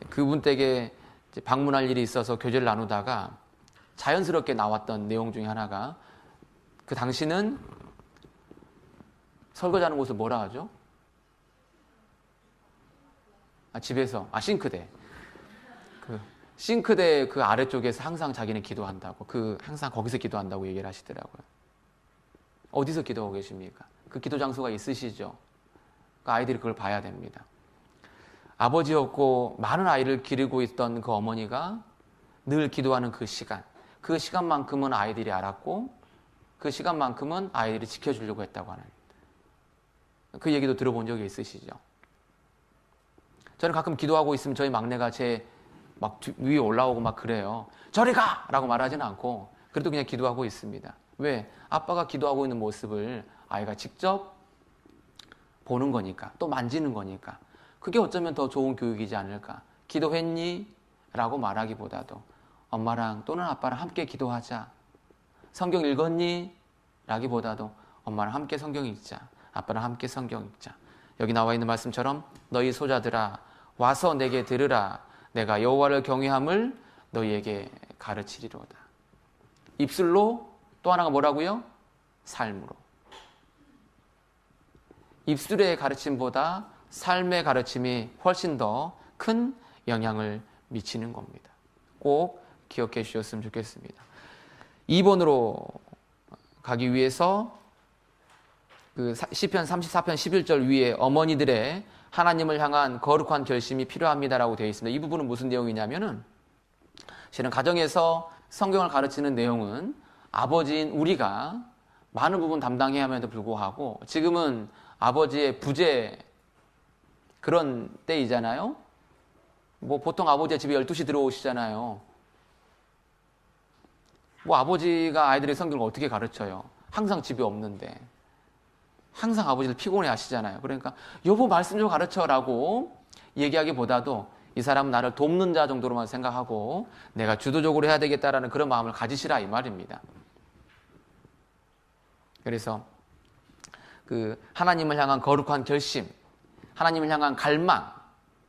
그분 댁에 방문할 일이 있어서 교제를 나누다가 자연스럽게 나왔던 내용 중에 하나가 그 당신은 설거지하는 곳을 뭐라 하죠? 집에서 싱크대. 그 싱크대 그 아래쪽에서 항상 자기는 기도한다고, 항상 거기서 기도한다고 얘기를 하시더라고요. 어디서 기도하고 계십니까? 그 기도 장소가 있으시죠? 그 아이들이 그걸 봐야 됩니다. 아버지였고 많은 아이를 기르고 있던 그 어머니가 늘 기도하는 그 시간만큼은 아이들이 알았고 그 시간만큼은 아이들이 지켜주려고 했다고 하는 그 얘기도 들어본 적이 있으시죠? 저는 가끔 기도하고 있으면 저희 막내가 제 막 위에 올라오고 막 그래요. 저리 가! 라고 말하지는 않고 그래도 그냥 기도하고 있습니다. 왜? 아빠가 기도하고 있는 모습을 아이가 직접 보는 거니까, 또 만지는 거니까. 그게 어쩌면 더 좋은 교육이지 않을까. 기도했니? 라고 말하기보다도 엄마랑 또는 아빠랑 함께 기도하자. 성경 읽었니? 라기보다도 엄마랑 함께 성경 읽자. 아빠랑 함께 성경 읽자. 여기 나와 있는 말씀처럼 너희 소자들아 와서 내게 들으라. 내가 여호와를 경외함을 너희에게 가르치리로다. 입술로, 또 하나가 뭐라고요? 삶으로. 입술의 가르침보다 삶의 가르침이 훨씬 더 큰 영향을 미치는 겁니다. 꼭 기억해 주셨으면 좋겠습니다. 2번으로 가기 위해서 그 시편 34편 11절 위에 어머니들의 하나님을 향한 거룩한 결심이 필요합니다라고 되어 있습니다. 이 부분은 무슨 내용이냐면은 실은 가정에서 성경을 가르치는 내용은 아버지인 우리가 많은 부분 담당해야 함에도 불구하고 지금은 아버지의 부재 그런 때이잖아요. 뭐 보통 아버지가 집에 12시 들어오시잖아요. 뭐 아버지가 아이들의 성경을 어떻게 가르쳐요? 항상 집에 없는데. 항상 아버지를 피곤해 하시잖아요. 그러니까 여보 말씀 좀 가르쳐라고 얘기하기보다도 이 사람은 나를 돕는 자 정도로만 생각하고 내가 주도적으로 해야 되겠다라는 그런 마음을 가지시라 이 말입니다. 그래서 그 하나님을 향한 거룩한 결심, 하나님을 향한 갈망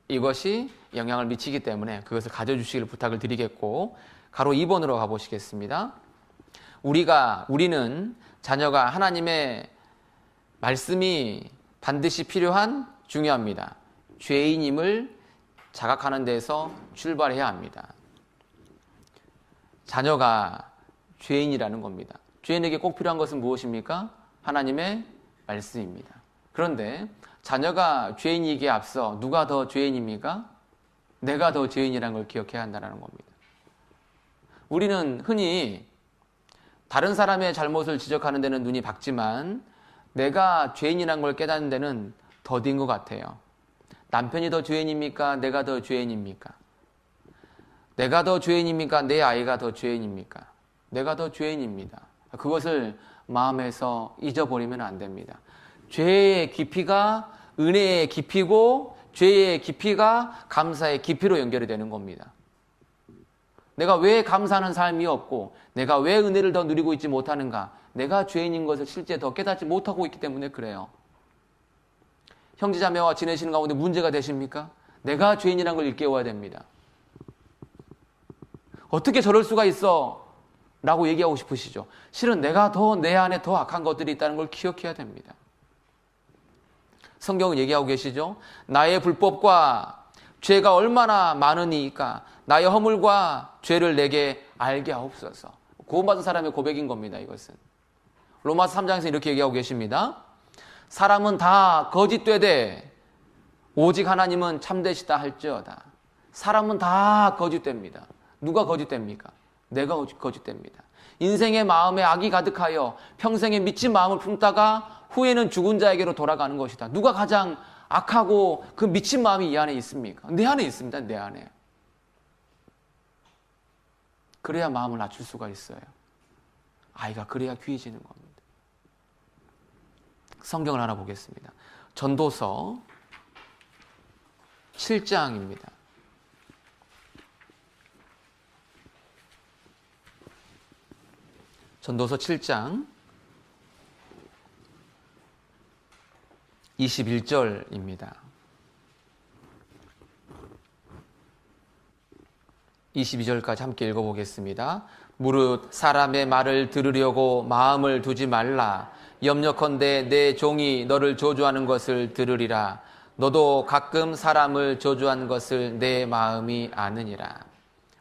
이것이 영향을 미치기 때문에 그것을 가져주시기를 부탁을 드리겠고 가로 2번으로 가보시겠습니다. 우리는 자녀가 하나님의 말씀이 반드시 필요한 중요합니다. 죄인임을 자각하는 데서 출발해야 합니다. 자녀가 죄인이라는 겁니다. 죄인에게 꼭 필요한 것은 무엇입니까? 하나님의 말씀입니다. 그런데 자녀가 죄인이기에 앞서 누가 더 죄인입니까? 내가 더 죄인이라는 걸 기억해야 한다는 겁니다. 우리는 흔히 다른 사람의 잘못을 지적하는 데는 눈이 밝지만 내가 죄인이라는 걸 깨닫는 데는 더딘 것 같아요. 남편이 더 죄인입니까? 내가 더 죄인입니까? 내가 더 죄인입니까? 내 아이가 더 죄인입니까? 내가 더 죄인입니다. 그것을 마음에서 잊어버리면 안 됩니다. 죄의 깊이가 은혜의 깊이고 죄의 깊이가 감사의 깊이로 연결이 되는 겁니다. 내가 왜 감사하는 삶이 없고 내가 왜 은혜를 더 누리고 있지 못하는가? 내가 죄인인 것을 실제 더 깨닫지 못하고 있기 때문에 그래요. 형제자매와 지내시는 가운데 문제가 되십니까? 내가 죄인이라는 걸 일깨워야 됩니다. 어떻게 저럴 수가 있어? 라고 얘기하고 싶으시죠? 실은 내가 더 내 안에 더 악한 것들이 있다는 걸 기억해야 됩니다. 성경은 얘기하고 계시죠? 나의 불법과 죄가 얼마나 많으니까 나의 허물과 죄를 내게 알게 하옵소서. 구원받은 사람의 고백인 겁니다. 이것은 로마서 3장에서 이렇게 얘기하고 계십니다. 사람은 다 거짓되되 오직 하나님은 참되시다 할지어다. 사람은 다 거짓됩니다. 누가 거짓됩니까? 내가 거짓됩니다. 인생의 마음에 악이 가득하여 평생에 미친 마음을 품다가 후에는 죽은 자에게로 돌아가는 것이다. 누가 가장 악하고 그 미친 마음이 이 안에 있습니까? 내 안에 있습니다. 내 안에. 그래야 마음을 낮출 수가 있어요. 아이가 그래야 귀해지는 겁니다. 성경을 하나 보겠습니다. 전도서 7장입니다. 전도서 7장 21절입니다. 22절까지 함께 읽어보겠습니다. 무릇 사람의 말을 들으려고 마음을 두지 말라. 염려컨대 내 종이 너를 저주하는 것을 들으리라. 너도 가끔 사람을 저주한 것을 내 마음이 아느니라.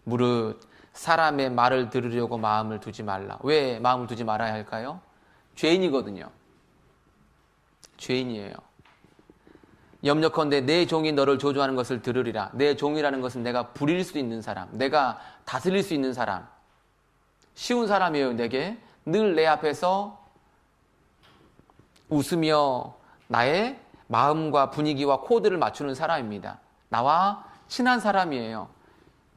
무릇 사람의 말을 들으려고 마음을 두지 말라. 왜 마음을 두지 말아야 할까요? 죄인이거든요. 죄인이에요. 염려컨대 내 종이 너를 저주하는 것을 들으리라. 내 종이라는 것은 내가 부릴 수 있는 사람, 내가 다스릴 수 있는 사람, 쉬운 사람이에요. 내게 늘 내 앞에서 웃으며 나의 마음과 분위기와 코드를 맞추는 사람입니다. 나와 친한 사람이에요.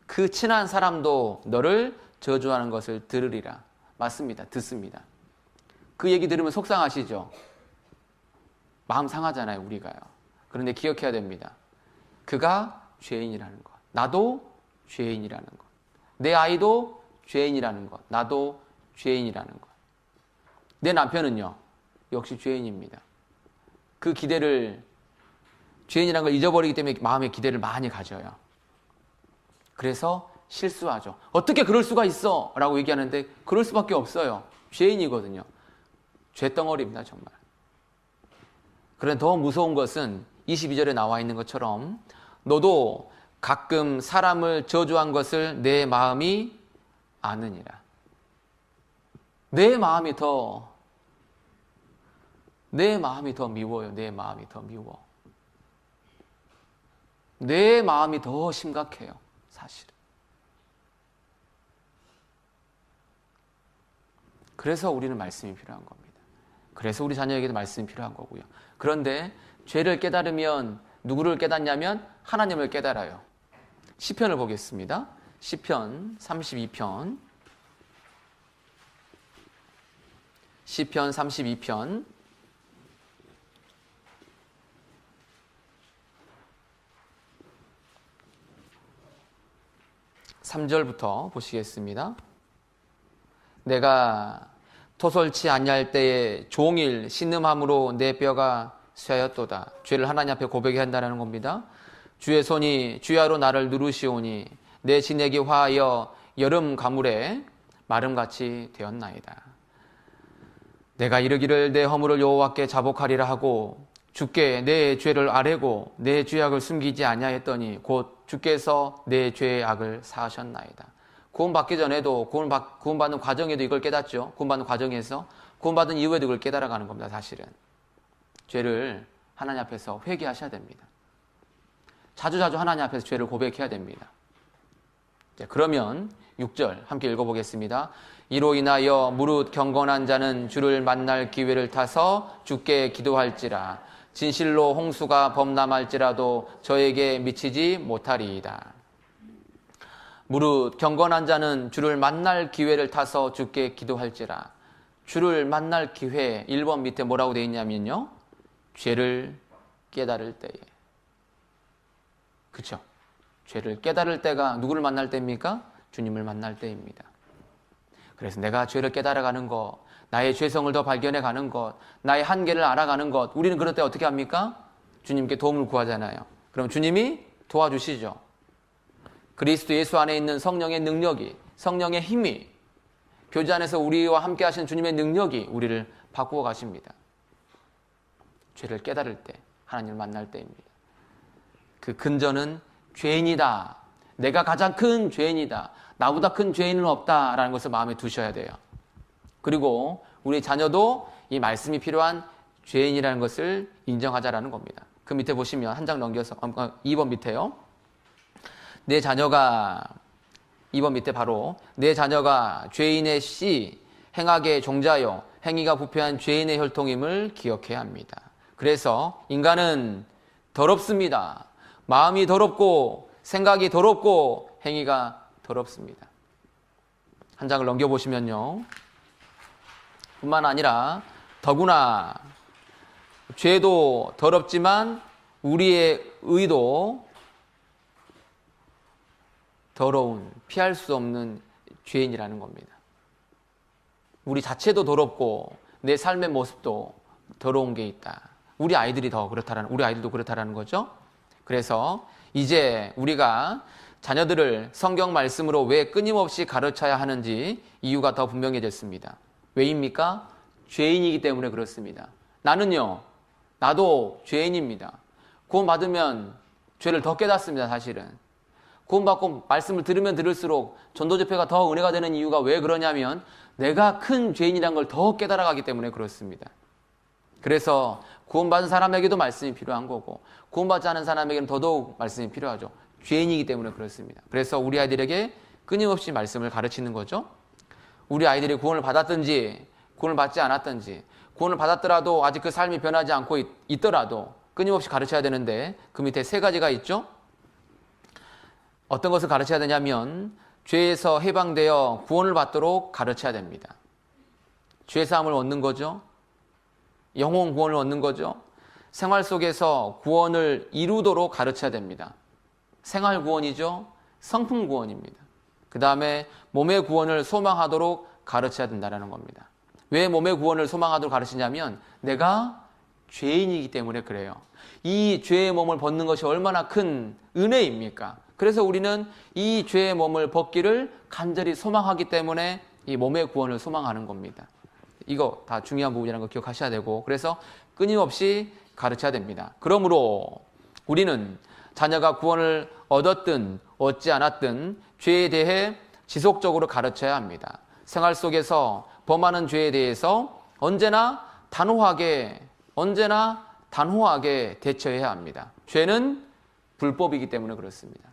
그 친한 사람도 너를 저주하는 것을 들으리라. 맞습니다. 듣습니다. 그 얘기 들으면 속상하시죠? 마음 상하잖아요, 우리가요. 그런데 기억해야 됩니다. 그가 죄인이라는 것. 나도 죄인이라는 것. 내 아이도 죄인이라는 것. 나도 죄인이라는 것. 내 남편은요, 역시 죄인입니다. 그 기대를, 죄인이라는 걸 잊어버리기 때문에 마음에 기대를 많이 가져요. 그래서 실수하죠. 어떻게 그럴 수가 있어? 라고 얘기하는데 그럴 수밖에 없어요. 죄인이거든요. 죄덩어리입니다, 정말. 그런데 더 무서운 것은 22절에 나와 있는 것처럼 너도 가끔 사람을 저주한 것을 내 마음이 아느니라. 내 마음이 더 미워요. 내 마음이 더 미워. 내 마음이 더 심각해요. 사실은. 그래서 우리는 말씀이 필요한 겁니다. 그래서 우리 자녀에게도 말씀이 필요한 거고요. 그런데 죄를 깨달으면 누구를 깨닫냐면 하나님을 깨달아요. 시편을 보겠습니다. 시편 32편. 시편 32편 3절부터 보시겠습니다. 내가 토설치 아니할 때에 종일 신음함으로 내 뼈가 쇠하였도다. 죄를 하나님 앞에 고백해야 한다는 겁니다. 주의 손이 주야로 나를 누르시오니 내 진액이 화하여 여름 가물에 마름같이 되었나이다. 내가 이르기를 내 허물을 여호와께 자복하리라 하고 주께 내 죄를 아뢰고 내 죄악을 숨기지 아니하였더니 곧 주께서 내 죄의 악을 사하셨나이다. 구원받기 전에도 구원받는 과정에도 이걸 깨닫죠. 구원받는 과정에서 구원받은 이후에도 이걸 깨달아가는 겁니다. 사실은 죄를 하나님 앞에서 회개하셔야 됩니다. 자주자주 하나님 앞에서 죄를 고백해야 됩니다. 그러면 6절 함께 읽어보겠습니다. 이로 인하여 무릇 경건한 자는 주를 만날 기회를 타서 주께 기도할지라. 진실로 홍수가 범람할지라도 저에게 미치지 못하리이다. 무릇 경건한 자는 주를 만날 기회를 타서 주께 기도할지라. 주를 만날 기회 1번 밑에 뭐라고 되어 있냐면요. 죄를 깨달을 때에. 그렇죠? 죄를 깨달을 때가 누구를 만날 때입니까? 주님을 만날 때입니다. 그래서 내가 죄를 깨달아가는 것, 나의 죄성을 더 발견해가는 것, 나의 한계를 알아가는 것, 우리는 그럴 때 어떻게 합니까? 주님께 도움을 구하잖아요. 그럼 주님이 도와주시죠. 그리스도 예수 안에 있는 성령의 능력이, 성령의 힘이, 교제 안에서 우리와 함께 하시는 주님의 능력이 우리를 바꾸어 가십니다. 죄를 깨달을 때, 하나님을 만날 때입니다. 그 근저는 죄인이다. 내가 가장 큰 죄인이다. 나보다 큰 죄인은 없다라는 것을 마음에 두셔야 돼요. 그리고 우리 자녀도 이 말씀이 필요한 죄인이라는 것을 인정하자라는 겁니다. 그 밑에 보시면 한 장 넘겨서 2번 밑에요. 내 자녀가 2번 밑에 바로 내 자녀가 죄인의 씨 행악의 종자요 행위가 부패한 죄인의 혈통임을 기억해야 합니다. 그래서 인간은 더럽습니다. 마음이 더럽고 생각이 더럽고 행위가 더럽습니다. 한 장을 넘겨보시면요. 뿐만 아니라 더구나 죄도 더럽지만 우리의 의도 더러운, 피할 수 없는 죄인이라는 겁니다. 우리 자체도 더럽고 내 삶의 모습도 더러운 게 있다. 우리 아이들도 그렇다라는 거죠. 그래서 이제 우리가 자녀들을 성경 말씀으로 왜 끊임없이 가르쳐야 하는지 이유가 더 분명해졌습니다. 왜입니까? 죄인이기 때문에 그렇습니다. 나도 죄인입니다. 구원받으면 죄를 더 깨닫습니다. 사실은 구원받고 말씀을 들으면 들을수록 전도 집회가 더 은혜가 되는 이유가 왜 그러냐면 내가 큰 죄인이라는 걸 더 깨달아가기 때문에 그렇습니다. 그래서 구원받은 사람에게도 말씀이 필요한 거고 구원받지 않은 사람에게는 더더욱 말씀이 필요하죠. 죄인이기 때문에 그렇습니다. 그래서 우리 아이들에게 끊임없이 말씀을 가르치는 거죠. 우리 아이들이 구원을 받았든지 구원을 받지 않았든지 구원을 받았더라도 아직 그 삶이 변하지 않고 있더라도 끊임없이 가르쳐야 되는데 그 밑에 세 가지가 있죠. 어떤 것을 가르쳐야 되냐면 죄에서 해방되어 구원을 받도록 가르쳐야 됩니다. 죄사함을 얻는 거죠. 영혼 구원을 얻는 거죠. 생활 속에서 구원을 이루도록 가르쳐야 됩니다. 생활 구원이죠. 성품 구원입니다. 그 다음에 몸의 구원을 소망하도록 가르쳐야 된다는 겁니다. 왜 몸의 구원을 소망하도록 가르치냐면 내가 죄인이기 때문에 그래요. 이 죄의 몸을 벗는 것이 얼마나 큰 은혜입니까? 그래서 우리는 이 죄의 몸을 벗기를 간절히 소망하기 때문에 이 몸의 구원을 소망하는 겁니다. 이거 다 중요한 부분이라는 거 기억하셔야 되고 그래서 끊임없이 가르쳐야 됩니다. 그러므로 우리는 자녀가 구원을 얻었든 얻지 않았든 죄에 대해 지속적으로 가르쳐야 합니다. 생활 속에서 범하는 죄에 대해서 언제나 단호하게 대처해야 합니다. 죄는 불법이기 때문에 그렇습니다.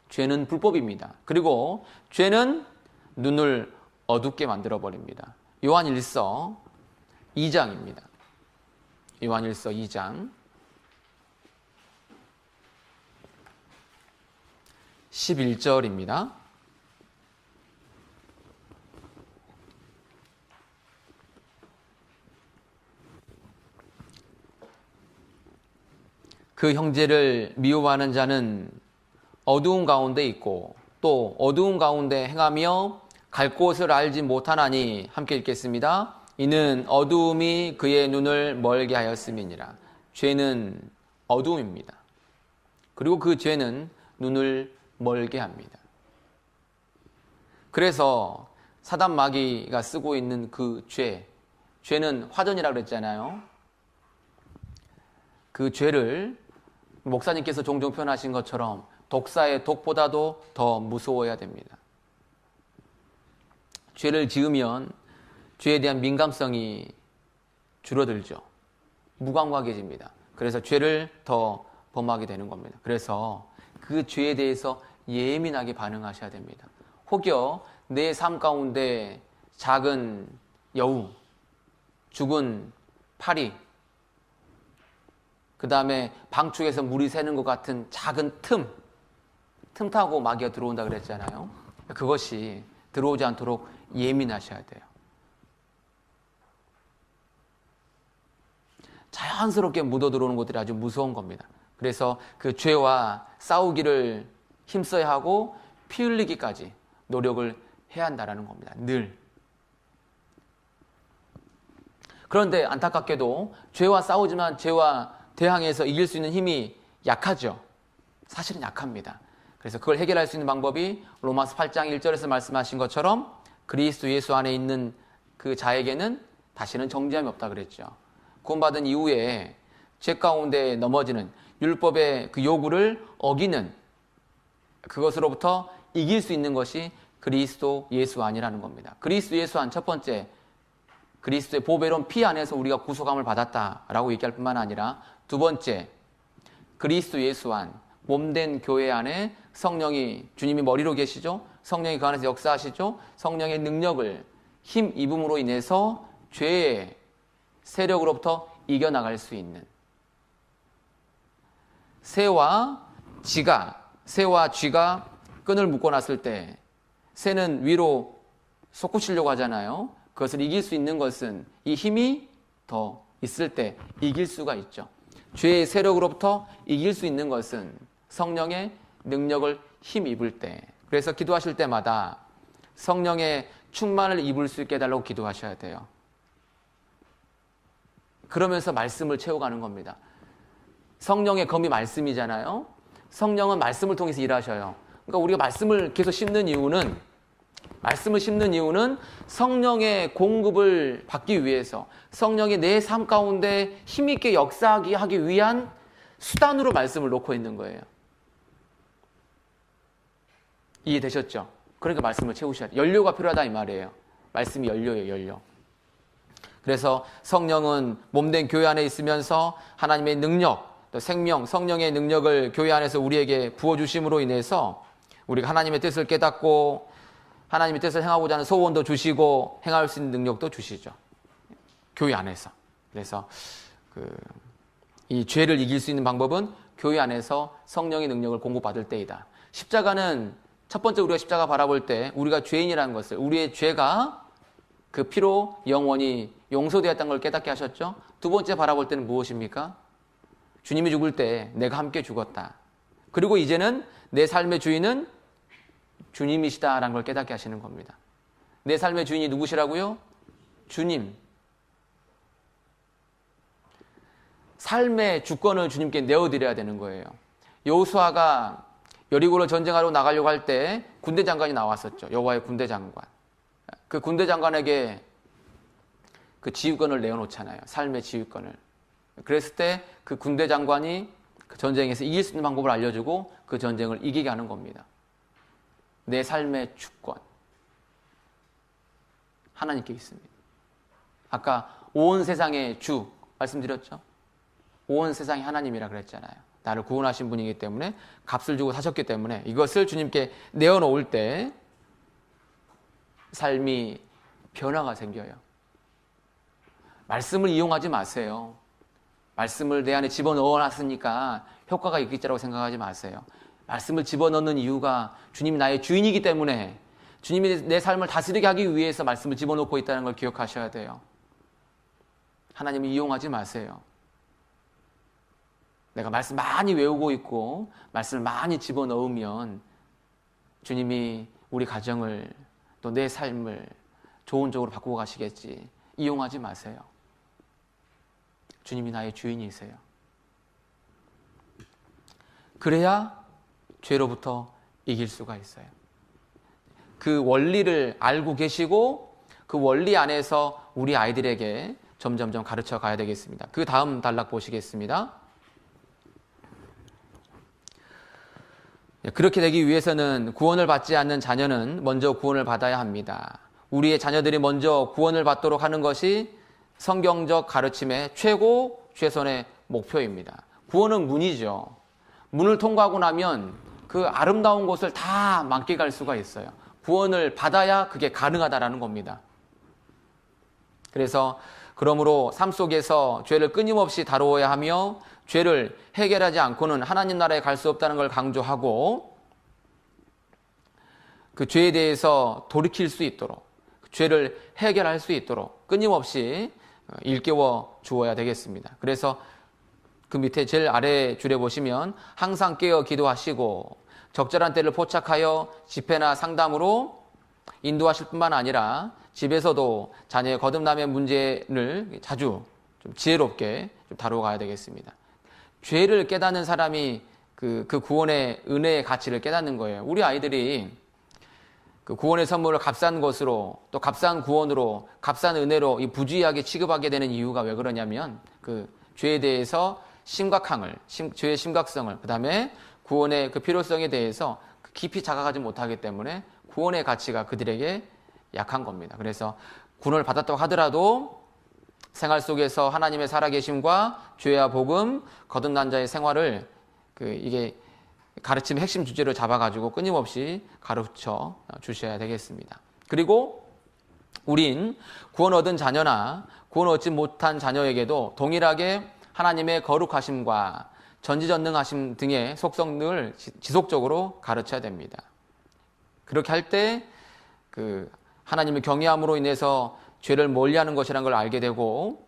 죄는 불법입니다. 그리고 죄는 눈을 어둡게 만들어버립니다. 요한일서 2장입니다. 요한일서 2장 11절입니다. 그 형제를 미워하는 자는 어두운 가운데 있고 또 어두운 가운데 행하며 갈 곳을 알지 못하나니, 함께 읽겠습니다. 이는 어두움이 그의 눈을 멀게 하였음이니라. 죄는 어두움입니다. 그리고 그 죄는 눈을 멀게 합니다. 그래서 사단 마귀가 쓰고 있는 그 죄는 화전이라고 그랬잖아요. 그 죄를 목사님께서 종종 표현하신 것처럼 독사의 독보다도 더 무서워해야 됩니다. 죄를 지으면 죄에 대한 민감성이 줄어들죠. 무감각해집니다. 그래서 죄를 더 범하게 되는 겁니다. 그래서 그 죄에 대해서 예민하게 반응하셔야 됩니다. 혹여 내 삶 가운데 작은 여우, 죽은 파리, 그 다음에 방축에서 물이 새는 것 같은 작은 틈 타고 마귀가 들어온다 그랬잖아요. 그것이 들어오지 않도록 예민하셔야 돼요. 자연스럽게 묻어 들어오는 것들이 아주 무서운 겁니다. 그래서 그 죄와 싸우기를 힘써야 하고 피 흘리기까지 노력을 해야 한다는 겁니다. 늘. 그런데 안타깝게도 죄와 싸우지만 죄와 대항해서 이길 수 있는 힘이 약하죠. 사실은 약합니다. 그래서 그걸 해결할 수 있는 방법이 로마서 8장 1절에서 말씀하신 것처럼 그리스도 예수 안에 있는 그 자에게는 다시는 정죄함이 없다 그랬죠. 구원받은 이후에 죄 가운데 넘어지는 율법의 그 요구를 어기는 그것으로부터 이길 수 있는 것이 그리스도 예수 안이라는 겁니다. 그리스도 예수 안, 첫 번째, 그리스도의 보배로운 피 안에서 우리가 구속함을 받았다라고 얘기할 뿐만 아니라, 두 번째, 그리스도 예수 안, 몸된 교회 안에 성령이, 주님이 머리로 계시죠? 성령이 그 안에서 역사하시죠? 성령의 능력을 힘 입음으로 인해서 죄의 세력으로부터 이겨나갈 수 있는, 새와 쥐가 끈을 묶어놨을 때 새는 위로 솟구치려고 하잖아요. 그것을 이길 수 있는 것은 이 힘이 더 있을 때 이길 수가 있죠. 죄의 세력으로부터 이길 수 있는 것은 성령의 능력을 힘입을 때. 그래서 기도하실 때마다 성령의 충만을 입을 수 있게 해달라고 기도하셔야 돼요. 그러면서 말씀을 채워가는 겁니다. 성령의 검이 말씀이잖아요. 성령은 말씀을 통해서 일하셔요. 그러니까 우리가 말씀을 계속 심는 이유는 성령의 공급을 받기 위해서, 성령이 내 삶 가운데 힘있게 역사하게 하기 위한 수단으로 말씀을 놓고 있는 거예요. 이해되셨죠? 그러니까 말씀을 채우셔야 돼요. 연료가 필요하다 이 말이에요. 말씀이 연료예요, 연료. 그래서 성령은 몸된 교회 안에 있으면서 하나님의 능력, 또 생명, 성령의 능력을 교회 안에서 우리에게 부어주심으로 인해서 우리가 하나님의 뜻을 깨닫고 하나님의 뜻을 행하고자 하는 소원도 주시고 행할 수 있는 능력도 주시죠. 교회 안에서. 그래서 이 죄를 이길 수 있는 방법은 교회 안에서 성령의 능력을 공급받을 때이다. 십자가는 첫 번째, 우리가 십자가 바라볼 때 우리가 죄인이라는 것을, 우리의 죄가 그 피로 영원히 용서되었다는 걸 깨닫게 하셨죠. 두 번째 바라볼 때는 무엇입니까? 주님이 죽을 때 내가 함께 죽었다. 그리고 이제는 내 삶의 주인은 주님이시다라는 걸 깨닫게 하시는 겁니다. 내 삶의 주인이 누구시라고요? 주님. 삶의 주권을 주님께 내어드려야 되는 거예요. 여호수아가 여리고를 전쟁하러 나가려고 할 때 군대 장관이 나왔었죠. 여호와의 군대 장관. 그 군대 장관에게 그 지휘권을 내어놓잖아요. 삶의 지휘권을. 그랬을 때 그 군대 장관이 그 전쟁에서 이길 수 있는 방법을 알려주고 그 전쟁을 이기게 하는 겁니다. 내 삶의 주권. 하나님께 있습니다. 아까 온 세상의 주 말씀드렸죠? 온 세상이 하나님이라 그랬잖아요. 나를 구원하신 분이기 때문에 값을 주고 사셨기 때문에 이것을 주님께 내어놓을 때 삶이 변화가 생겨요. 말씀을 이용하지 마세요. 말씀을 내 안에 집어넣어 놨으니까 효과가 있겠지라고 생각하지 마세요. 말씀을 집어넣는 이유가 주님이 나의 주인이기 때문에 주님이 내 삶을 다스리게 하기 위해서 말씀을 집어넣고 있다는 걸 기억하셔야 돼요. 하나님을 이용하지 마세요. 내가 말씀 많이 외우고 있고 말씀을 많이 집어넣으면 주님이 우리 가정을 또 내 삶을 좋은 쪽으로 바꾸고 가시겠지. 이용하지 마세요. 주님이 나의 주인이세요. 그래야 죄로부터 이길 수가 있어요. 그 원리를 알고 계시고 그 원리 안에서 우리 아이들에게 점점점 가르쳐 가야 되겠습니다. 그 다음 단락 보시겠습니다. 그렇게 되기 위해서는 구원을 받지 않는 자녀는 먼저 구원을 받아야 합니다. 우리의 자녀들이 먼저 구원을 받도록 하는 것이 성경적 가르침의 최선의 목표입니다. 구원은 문이죠. 문을 통과하고 나면 그 아름다운 곳을 다 만끽할 수가 있어요. 구원을 받아야 그게 가능하다라는 겁니다. 그래서 그러므로 삶 속에서 죄를 끊임없이 다루어야 하며 죄를 해결하지 않고는 하나님 나라에 갈 수 없다는 걸 강조하고 그 죄에 대해서 돌이킬 수 있도록 죄를 해결할 수 있도록 끊임없이 일깨워 주어야 되겠습니다. 그래서 그 밑에 제일 아래 줄에 보시면 항상 깨어 기도하시고 적절한 때를 포착하여 집회나 상담으로 인도하실 뿐만 아니라 집에서도 자녀의 거듭남의 문제를 자주 좀 지혜롭게 좀 다루어가야 되겠습니다. 죄를 깨닫는 사람이 그 구원의 은혜의 가치를 깨닫는 거예요. 우리 아이들이 그 구원의 선물을 값싼 것으로 또 값싼 구원으로 값싼 은혜로 이 부주의하게 취급하게 되는 이유가 왜 그러냐면 그 죄에 대해서 죄의 심각성을 그 다음에 구원의 그 필요성에 대해서 깊이 자각하지 못하기 때문에 구원의 가치가 그들에게 약한 겁니다. 그래서 구원을 받았다고 하더라도 생활 속에서 하나님의 살아계심과 죄와 복음, 거듭난 자의 생활을 이게 가르침의 핵심 주제로 잡아가지고 끊임없이 가르쳐 주셔야 되겠습니다. 그리고 우린 구원 얻은 자녀나 구원 얻지 못한 자녀에게도 동일하게 하나님의 거룩하심과 전지전능하심 등의 속성을 지속적으로 가르쳐야 됩니다. 그렇게 할 때 하나님의 경외함으로 인해서 죄를 멀리하는 것이라는 걸 알게 되고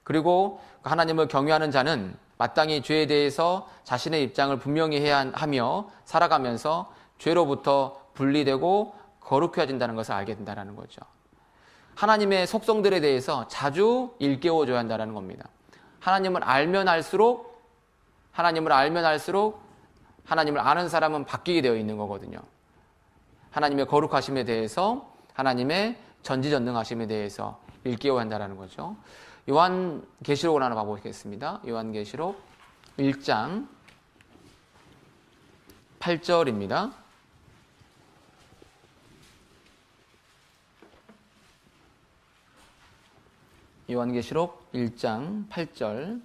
그리고 하나님을 경외하는 자는 마땅히 죄에 대해서 자신의 입장을 분명히 해야 하며 살아가면서 죄로부터 분리되고 거룩해진다는 것을 알게 된다는 거죠. 하나님의 속성들에 대해서 자주 일깨워줘야 한다는 겁니다. 하나님을 알면 알수록 하나님을 아는 사람은 바뀌게 되어 있는 거거든요. 하나님의 거룩하심에 대해서 하나님의 전지전능하심에 대해서 일깨워야 한다는 거죠. 요한계시록을 하나 봐보겠습니다. 요한계시록 1장 8절입니다. 요한계시록 1장 8절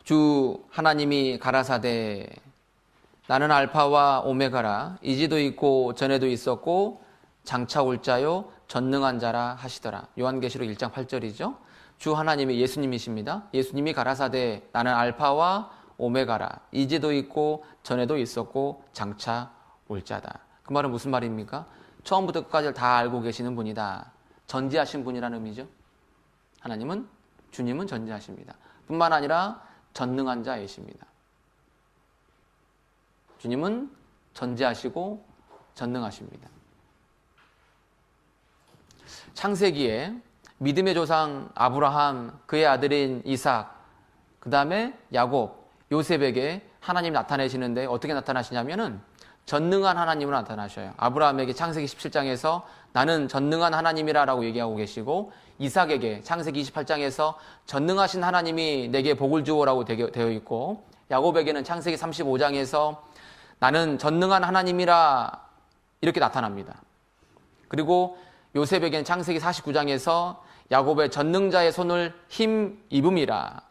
주 하나님이 가라사대 나는 알파와 오메가라 이제도 있고 전에도 있었고 장차 올 자요 전능한 자라 하시더라. 요한계시록 1장 8절이죠. 주 하나님이 예수님이십니다. 예수님이 가라사대 나는 알파와 오메가라 이제도 있고 전에도 있었고 장차 올 자다. 그 말은 무슨 말입니까? 처음부터 끝까지 다 알고 계시는 분이다. 전지하신 분이라는 의미죠. 주님은 전지하십니다. 뿐만 아니라 전능한 자이십니다. 주님은 전지하시고 전능하십니다. 창세기에 믿음의 조상 아브라함, 그의 아들인 이삭, 그 다음에 야곱, 요셉에게 하나님 나타내시는데 어떻게 나타나시냐면은 전능한 하나님으로 나타나셔요. 아브라함에게 창세기 17장에서 나는 전능한 하나님이라고 얘기하고 계시고, 이삭에게 창세기 28장에서 전능하신 하나님이 내게 복을 주오라고 되어 있고, 야곱에게는 창세기 35장에서 나는 전능한 하나님이라 이렇게 나타납니다. 그리고 요셉에게는 창세기 49장에서 야곱의 전능자의 손을 힘 입음이라,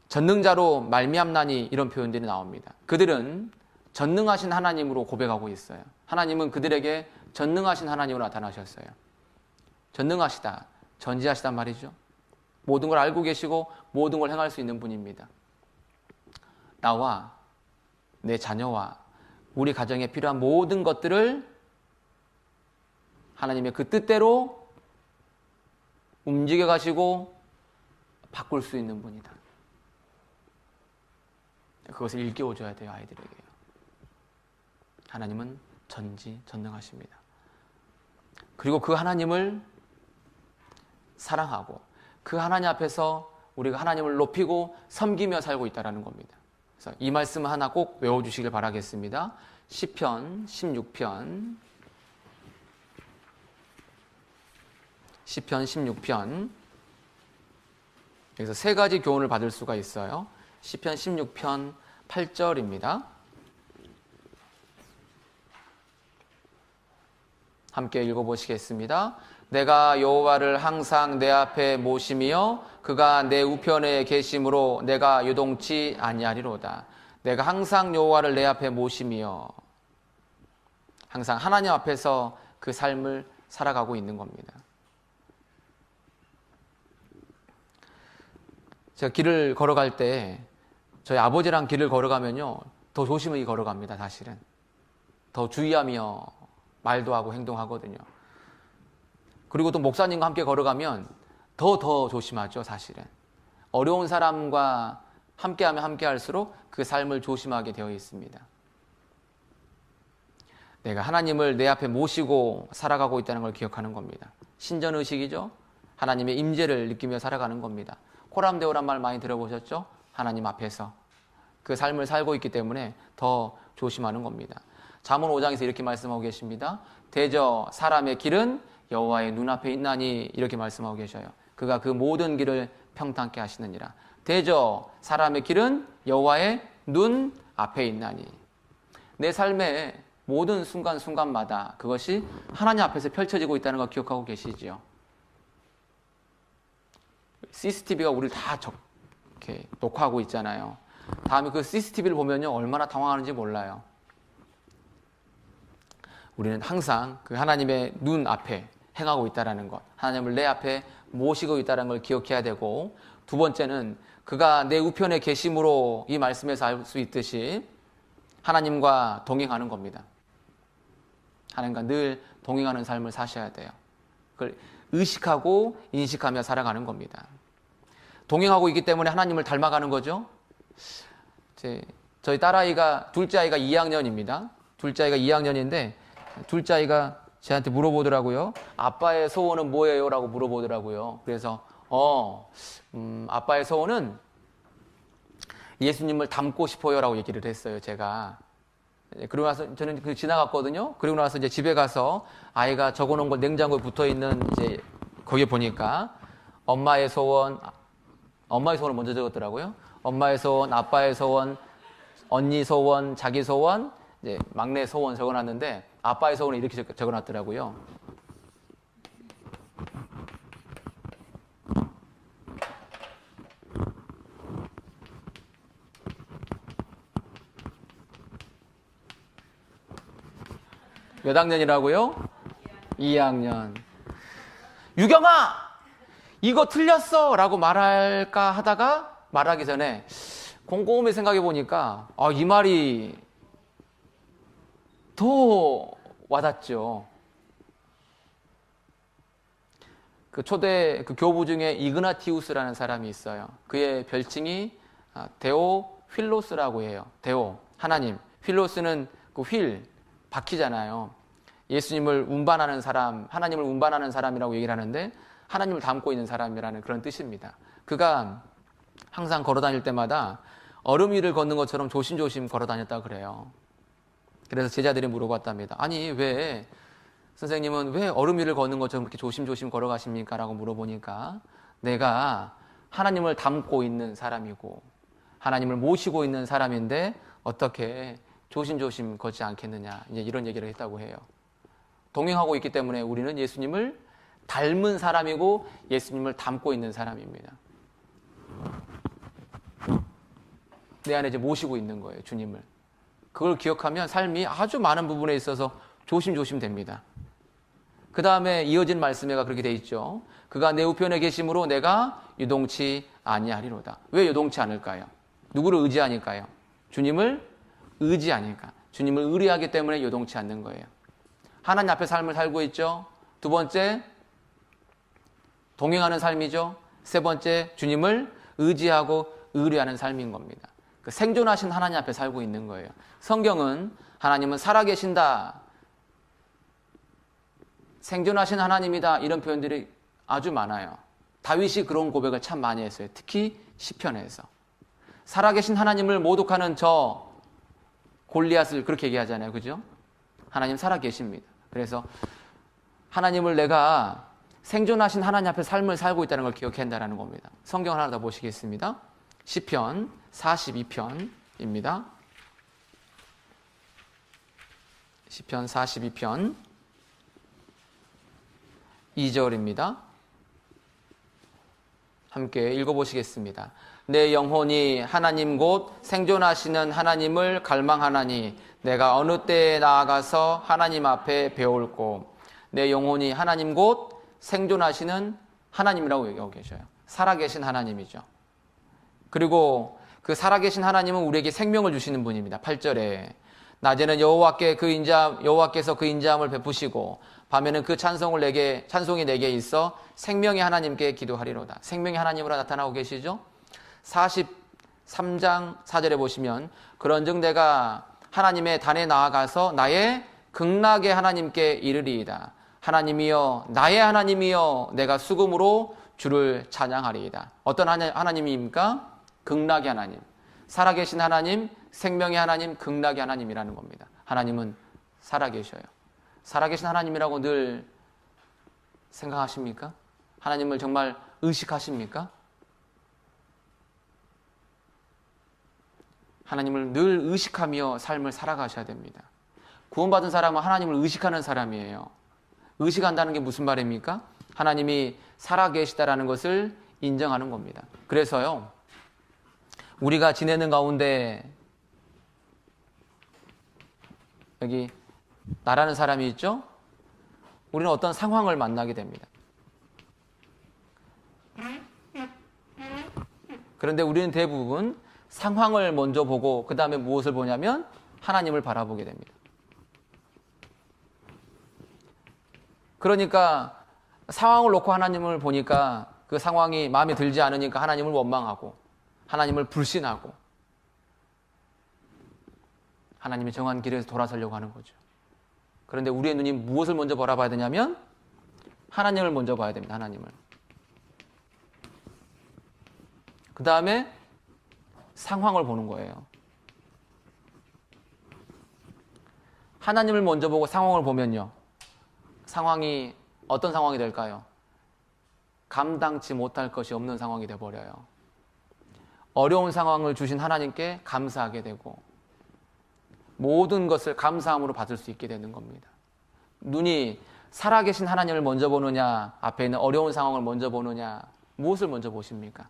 전능자로 말미암나니, 이런 표현들이 나옵니다. 그들은 전능하신 하나님으로 고백하고 있어요. 하나님은 그들에게 전능하신 하나님으로 나타나셨어요. 전능하시다, 전지하시단 말이죠. 모든 걸 알고 계시고 모든 걸 행할 수 있는 분입니다. 나와 내 자녀와 우리 가정에 필요한 모든 것들을 하나님의 그 뜻대로 움직여 가시고 바꿀 수 있는 분이다. 그것을 일깨워줘야 돼요, 아이들에게요. 하나님은 전지전능하십니다. 그리고 그 하나님을 사랑하고 그 하나님 앞에서 우리가 하나님을 높이고 섬기며 살고 있다는 겁니다. 그래서 이 말씀 하나 꼭 외워주시길 바라겠습니다. 시편 16편, 시편 16편, 여기서 세 가지 교훈을 받을 수가 있어요. 시편 16편 8절입니다. 함께 읽어보시겠습니다. 내가 여호와를 항상 내 앞에 모시며 그가 내 우편에 계심으로 내가 요동치 아니하리로다. 내가 항상 여호와를 내 앞에 모시며, 항상 하나님 앞에서 그 삶을 살아가고 있는 겁니다. 제가 길을 걸어갈 때 저희 아버지랑 길을 걸어가면요, 더 조심히 걸어갑니다. 사실은 더 주의하며 말도 하고 행동하거든요. 그리고 또 목사님과 함께 걸어가면 더 조심하죠. 사실은 어려운 사람과 함께하면 함께할수록 그 삶을 조심하게 되어 있습니다. 내가 하나님을 내 앞에 모시고 살아가고 있다는 걸 기억하는 겁니다. 신전의식이죠. 하나님의 임재를 느끼며 살아가는 겁니다. 코람데오란 말 많이 들어보셨죠? 하나님 앞에서 그 삶을 살고 있기 때문에 더 조심하는 겁니다. 잠언 5장에서 이렇게 말씀하고 계십니다. 대저 사람의 길은 여호와의 눈앞에 있나니, 이렇게 말씀하고 계셔요. 그가 그 모든 길을 평탄케 하시느니라. 대저 사람의 길은 여호와의 눈 앞에 있나니, 내 삶의 모든 순간순간마다 그것이 하나님 앞에서 펼쳐지고 있다는 걸 기억하고 계시지요. CCTV가 우리를 다 이렇게 녹화하고 있잖아요. 다음에 그 CCTV를 보면요, 얼마나 당황하는지 몰라요. 우리는 항상 그 하나님의 눈 앞에 행하고 있다는 것, 하나님을 내 앞에 모시고 있다는 걸 기억해야 되고, 두 번째는 그가 내 우편에 계심으로, 이 말씀에서 알 수 있듯이 하나님과 동행하는 겁니다. 하나님과 늘 동행하는 삶을 사셔야 돼요. 그걸 의식하고 인식하며 살아가는 겁니다. 동행하고 있기 때문에 하나님을 닮아가는 거죠. 저희 딸아이가, 둘째 아이가 2학년입니다. 둘째 아이가 2학년인데 둘째 아이가 저한테 물어보더라고요. 아빠의 소원은 뭐예요? 라고 물어보더라고요. 그래서 아빠의 소원은 예수님을 닮고 싶어요 라고 얘기를 했어요. 제가. 그러고 나서 저는 지나갔거든요. 그리고 나서 이제 집에 가서 아이가 적어놓은 거 냉장고에 붙어있는, 이제 거기에 보니까 엄마의 소원을 먼저 적었더라고요. 엄마의 소원, 아빠의 소원, 언니 소원, 자기 소원, 이제 막내 소원 적어놨는데 아빠의 소원을 이렇게 적어놨더라고요. 몇 학년이라고요? 2학년. 유경아! 이거 틀렸어! 라고 말할까 하다가 말하기 전에 곰곰이 생각해 보니까 이 말이 더 와닿죠. 그 초대 그 교부 중에 이그나티우스라는 사람이 있어요. 그의 별칭이 데오필로스라고 해요. 데오, 하나님. 필로스는 그 휠, 바퀴잖아요. 예수님을 운반하는 사람, 하나님을 운반하는 사람이라고 얘기를 하는데 하나님을 담고 있는 사람이라는 그런 뜻입니다. 그가 항상 걸어 다닐 때마다 얼음 위를 걷는 것처럼 조심조심 걸어 다녔다고 그래요. 그래서 제자들이 물어봤답니다. 아니 왜 선생님은 왜 얼음 위를 걷는 것처럼 그렇게 조심조심 걸어가십니까? 라고 물어보니까 내가 하나님을 닮고 있는 사람이고 하나님을 모시고 있는 사람인데 어떻게 조심조심 걷지 않겠느냐, 이제 이런 얘기를 했다고 해요. 동행하고 있기 때문에 우리는 예수님을 닮은 사람이고 예수님을 닮고 있는 사람입니다. 내 안에 이제 모시고 있는 거예요, 주님을. 그걸 기억하면 삶이 아주 많은 부분에 있어서 조심조심 됩니다. 그 다음에 이어진 말씀에가 그렇게 돼 있죠. 그가 내 우편에 계심으로 내가 유동치 아니하리로다. 왜 유동치 않을까요? 누구를 의지하니까요? 주님을 의지하니까. 주님을 의뢰하기 때문에 유동치 않는 거예요. 하나님 앞에 삶을 살고 있죠. 두 번째, 동행하는 삶이죠. 세 번째, 주님을 의지하고 의뢰하는 삶인 겁니다. 그 생존하신 하나님 앞에 살고 있는 거예요. 성경은 하나님은 살아계신다, 생존하신 하나님이다, 이런 표현들이 아주 많아요. 다윗이 그런 고백을 참 많이 했어요. 특히 시편에서. 살아계신 하나님을 모독하는 저 골리앗을 그렇게 얘기하잖아요. 그죠? 하나님 살아계십니다. 그래서 하나님을 내가 생존하신 하나님 앞에 삶을 살고 있다는 걸 기억해야 한다는 겁니다. 성경 하나 더 보시겠습니다. 시편 42편입니다. 시편 42편 2절입니다. 함께 읽어보시겠습니다. 내 영혼이 하나님 곧 생존하시는 하나님을 갈망하나니 내가 어느 때에 나아가서 하나님 앞에 배울고. 내 영혼이 하나님 곧 생존하시는 하나님이라고 얘기하고 계셔요. 살아계신 하나님이죠. 그리고 그 살아계신 하나님은 우리에게 생명을 주시는 분입니다. 8절에 낮에는 여호와께서 그 인자함을 베푸시고 밤에는 그 찬송이 내게 있어 생명의 하나님께 기도하리로다. 생명의 하나님으로 나타나고 계시죠. 43장 4절에 보시면 그런즉 내가 하나님의 단에 나아가서 나의 극락의 하나님께 이르리이다. 하나님이여 나의 하나님이여 내가 수금으로 주를 찬양하리이다. 어떤 하나님입니까? 극락의 하나님, 살아계신 하나님, 생명의 하나님, 극락의 하나님이라는 겁니다. 하나님은 살아계셔요. 살아계신 하나님이라고 늘 생각하십니까? 하나님을 정말 의식하십니까? 하나님을 늘 의식하며 삶을 살아가셔야 됩니다. 구원받은 사람은 하나님을 의식하는 사람이에요. 의식한다는 게 무슨 말입니까? 하나님이 살아계시다라는 것을 인정하는 겁니다. 그래서요, 우리가 지내는 가운데 여기 나라는 사람이 있죠? 우리는 어떤 상황을 만나게 됩니다. 그런데 우리는 대부분 상황을 먼저 보고 그 다음에 무엇을 보냐면 하나님을 바라보게 됩니다. 그러니까 상황을 놓고 하나님을 보니까 그 상황이 마음에 들지 않으니까 하나님을 원망하고 하나님을 불신하고 하나님의 정한 길에서 돌아서려고 하는 거죠. 그런데 우리의 눈이 무엇을 먼저 바라봐야 되냐면 하나님을 먼저 봐야 됩니다. 하나님을. 그 다음에 상황을 보는 거예요. 하나님을 먼저 보고 상황을 보면요, 상황이 어떤 상황이 될까요? 감당치 못할 것이 없는 상황이 되어버려요. 어려운 상황을 주신 하나님께 감사하게 되고 모든 것을 감사함으로 받을 수 있게 되는 겁니다. 눈이 살아계신 하나님을 먼저 보느냐, 앞에 있는 어려운 상황을 먼저 보느냐, 무엇을 먼저 보십니까?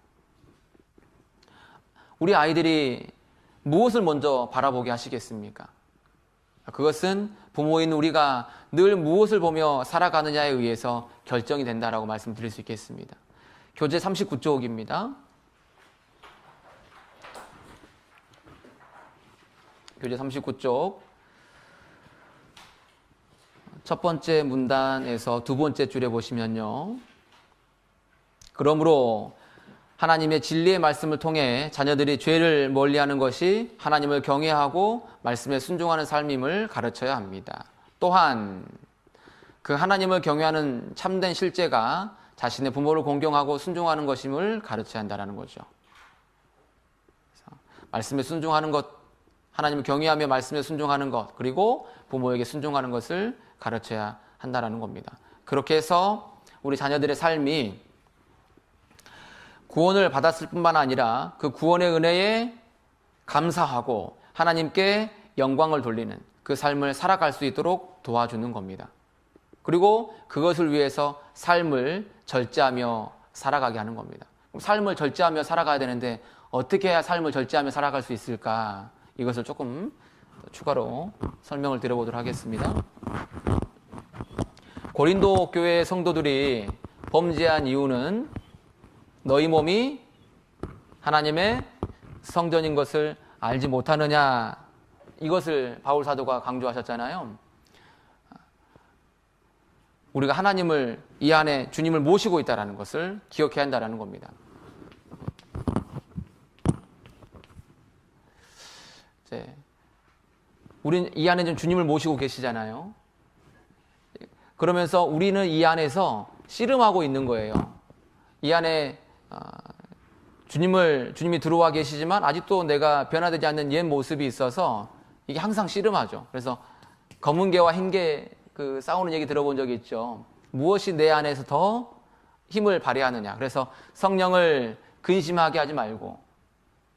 우리 아이들이 무엇을 먼저 바라보게 하시겠습니까? 그것은 부모인 우리가 늘 무엇을 보며 살아가느냐에 의해서 결정이 된다라고 말씀드릴 수 있겠습니다. 교재 39쪽입니다. 교재 39쪽 첫 번째 문단에서 두 번째 줄에 보시면요, 그러므로 하나님의 진리의 말씀을 통해 자녀들이 죄를 멀리하는 것이 하나님을 경외하고 말씀에 순종하는 삶임을 가르쳐야 합니다. 또한 그 하나님을 경외하는 참된 실제가 자신의 부모를 공경하고 순종하는 것임을 가르쳐야 한다는 거죠. 그래서 말씀에 순종하는 것, 하나님을 경외하며 말씀에 순종하는 것, 그리고 부모에게 순종하는 것을 가르쳐야 한다는 겁니다. 그렇게 해서 우리 자녀들의 삶이 구원을 받았을 뿐만 아니라 그 구원의 은혜에 감사하고 하나님께 영광을 돌리는 그 삶을 살아갈 수 있도록 도와주는 겁니다. 그리고 그것을 위해서 삶을 절제하며 살아가게 하는 겁니다. 삶을 절제하며 살아가야 되는데 어떻게 해야 삶을 절제하며 살아갈 수 있을까? 이것을 조금 추가로 설명을 드려보도록 하겠습니다. 고린도 교회 성도들이 범죄한 이유는 너희 몸이 하나님의 성전인 것을 알지 못하느냐, 이것을 바울 사도가 강조하셨잖아요. 우리가 하나님을 이 안에 주님을 모시고 있다는 것을 기억해야 한다는 겁니다. 우리는 이 안에 좀 주님을 모시고 계시잖아요. 그러면서 우리는 이 안에서 씨름하고 있는 거예요. 이 안에 주님이 들어와 계시지만 아직도 내가 변화되지 않는 옛 모습이 있어서 이게 항상 씨름하죠. 그래서 검은 개와 흰 개 싸우는 얘기 들어본 적이 있죠. 무엇이 내 안에서 더 힘을 발휘하느냐. 그래서 성령을 근심하게 하지 말고,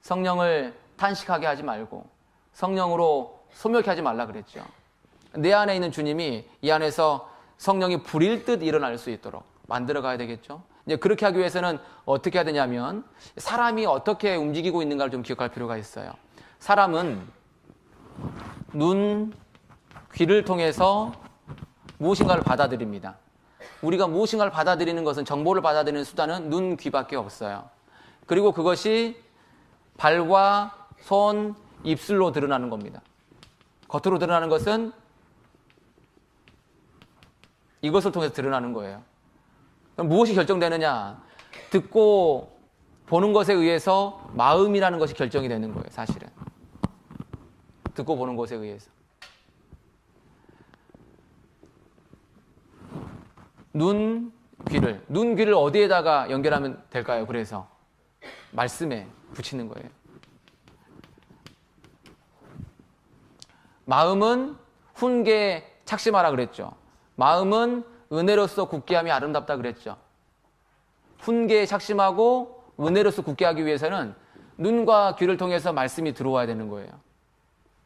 성령을 탄식하게 하지 말고, 성령으로 소멸케 하지 말라 그랬죠. 내 안에 있는 주님이 이 안에서 성령이 불일 듯 일어날 수 있도록 만들어 가야 되겠죠. 이제 그렇게 하기 위해서는 어떻게 해야 되냐면 사람이 어떻게 움직이고 있는가를 좀 기억할 필요가 있어요. 사람은 눈, 귀를 통해서 무엇인가를 받아들입니다. 우리가 무엇인가를 받아들이는 것은, 정보를 받아들이는 수단은 눈, 귀밖에 없어요. 그리고 그것이 발과 손, 입술로 드러나는 겁니다. 겉으로 드러나는 것은 이것을 통해서 드러나는 거예요. 그럼 무엇이 결정되느냐? 듣고 보는 것에 의해서 마음이라는 것이 결정이 되는 거예요, 사실은. 듣고 보는 것에 의해서. 눈, 귀를 어디에다가 연결하면 될까요? 그래서 말씀에 붙이는 거예요. 마음은 훈계에 착심하라 그랬죠. 마음은 은혜로서 굳게 함이 아름답다 그랬죠. 훈계에 착심하고 은혜로서 굳게 하기 위해서는 눈과 귀를 통해서 말씀이 들어와야 되는 거예요.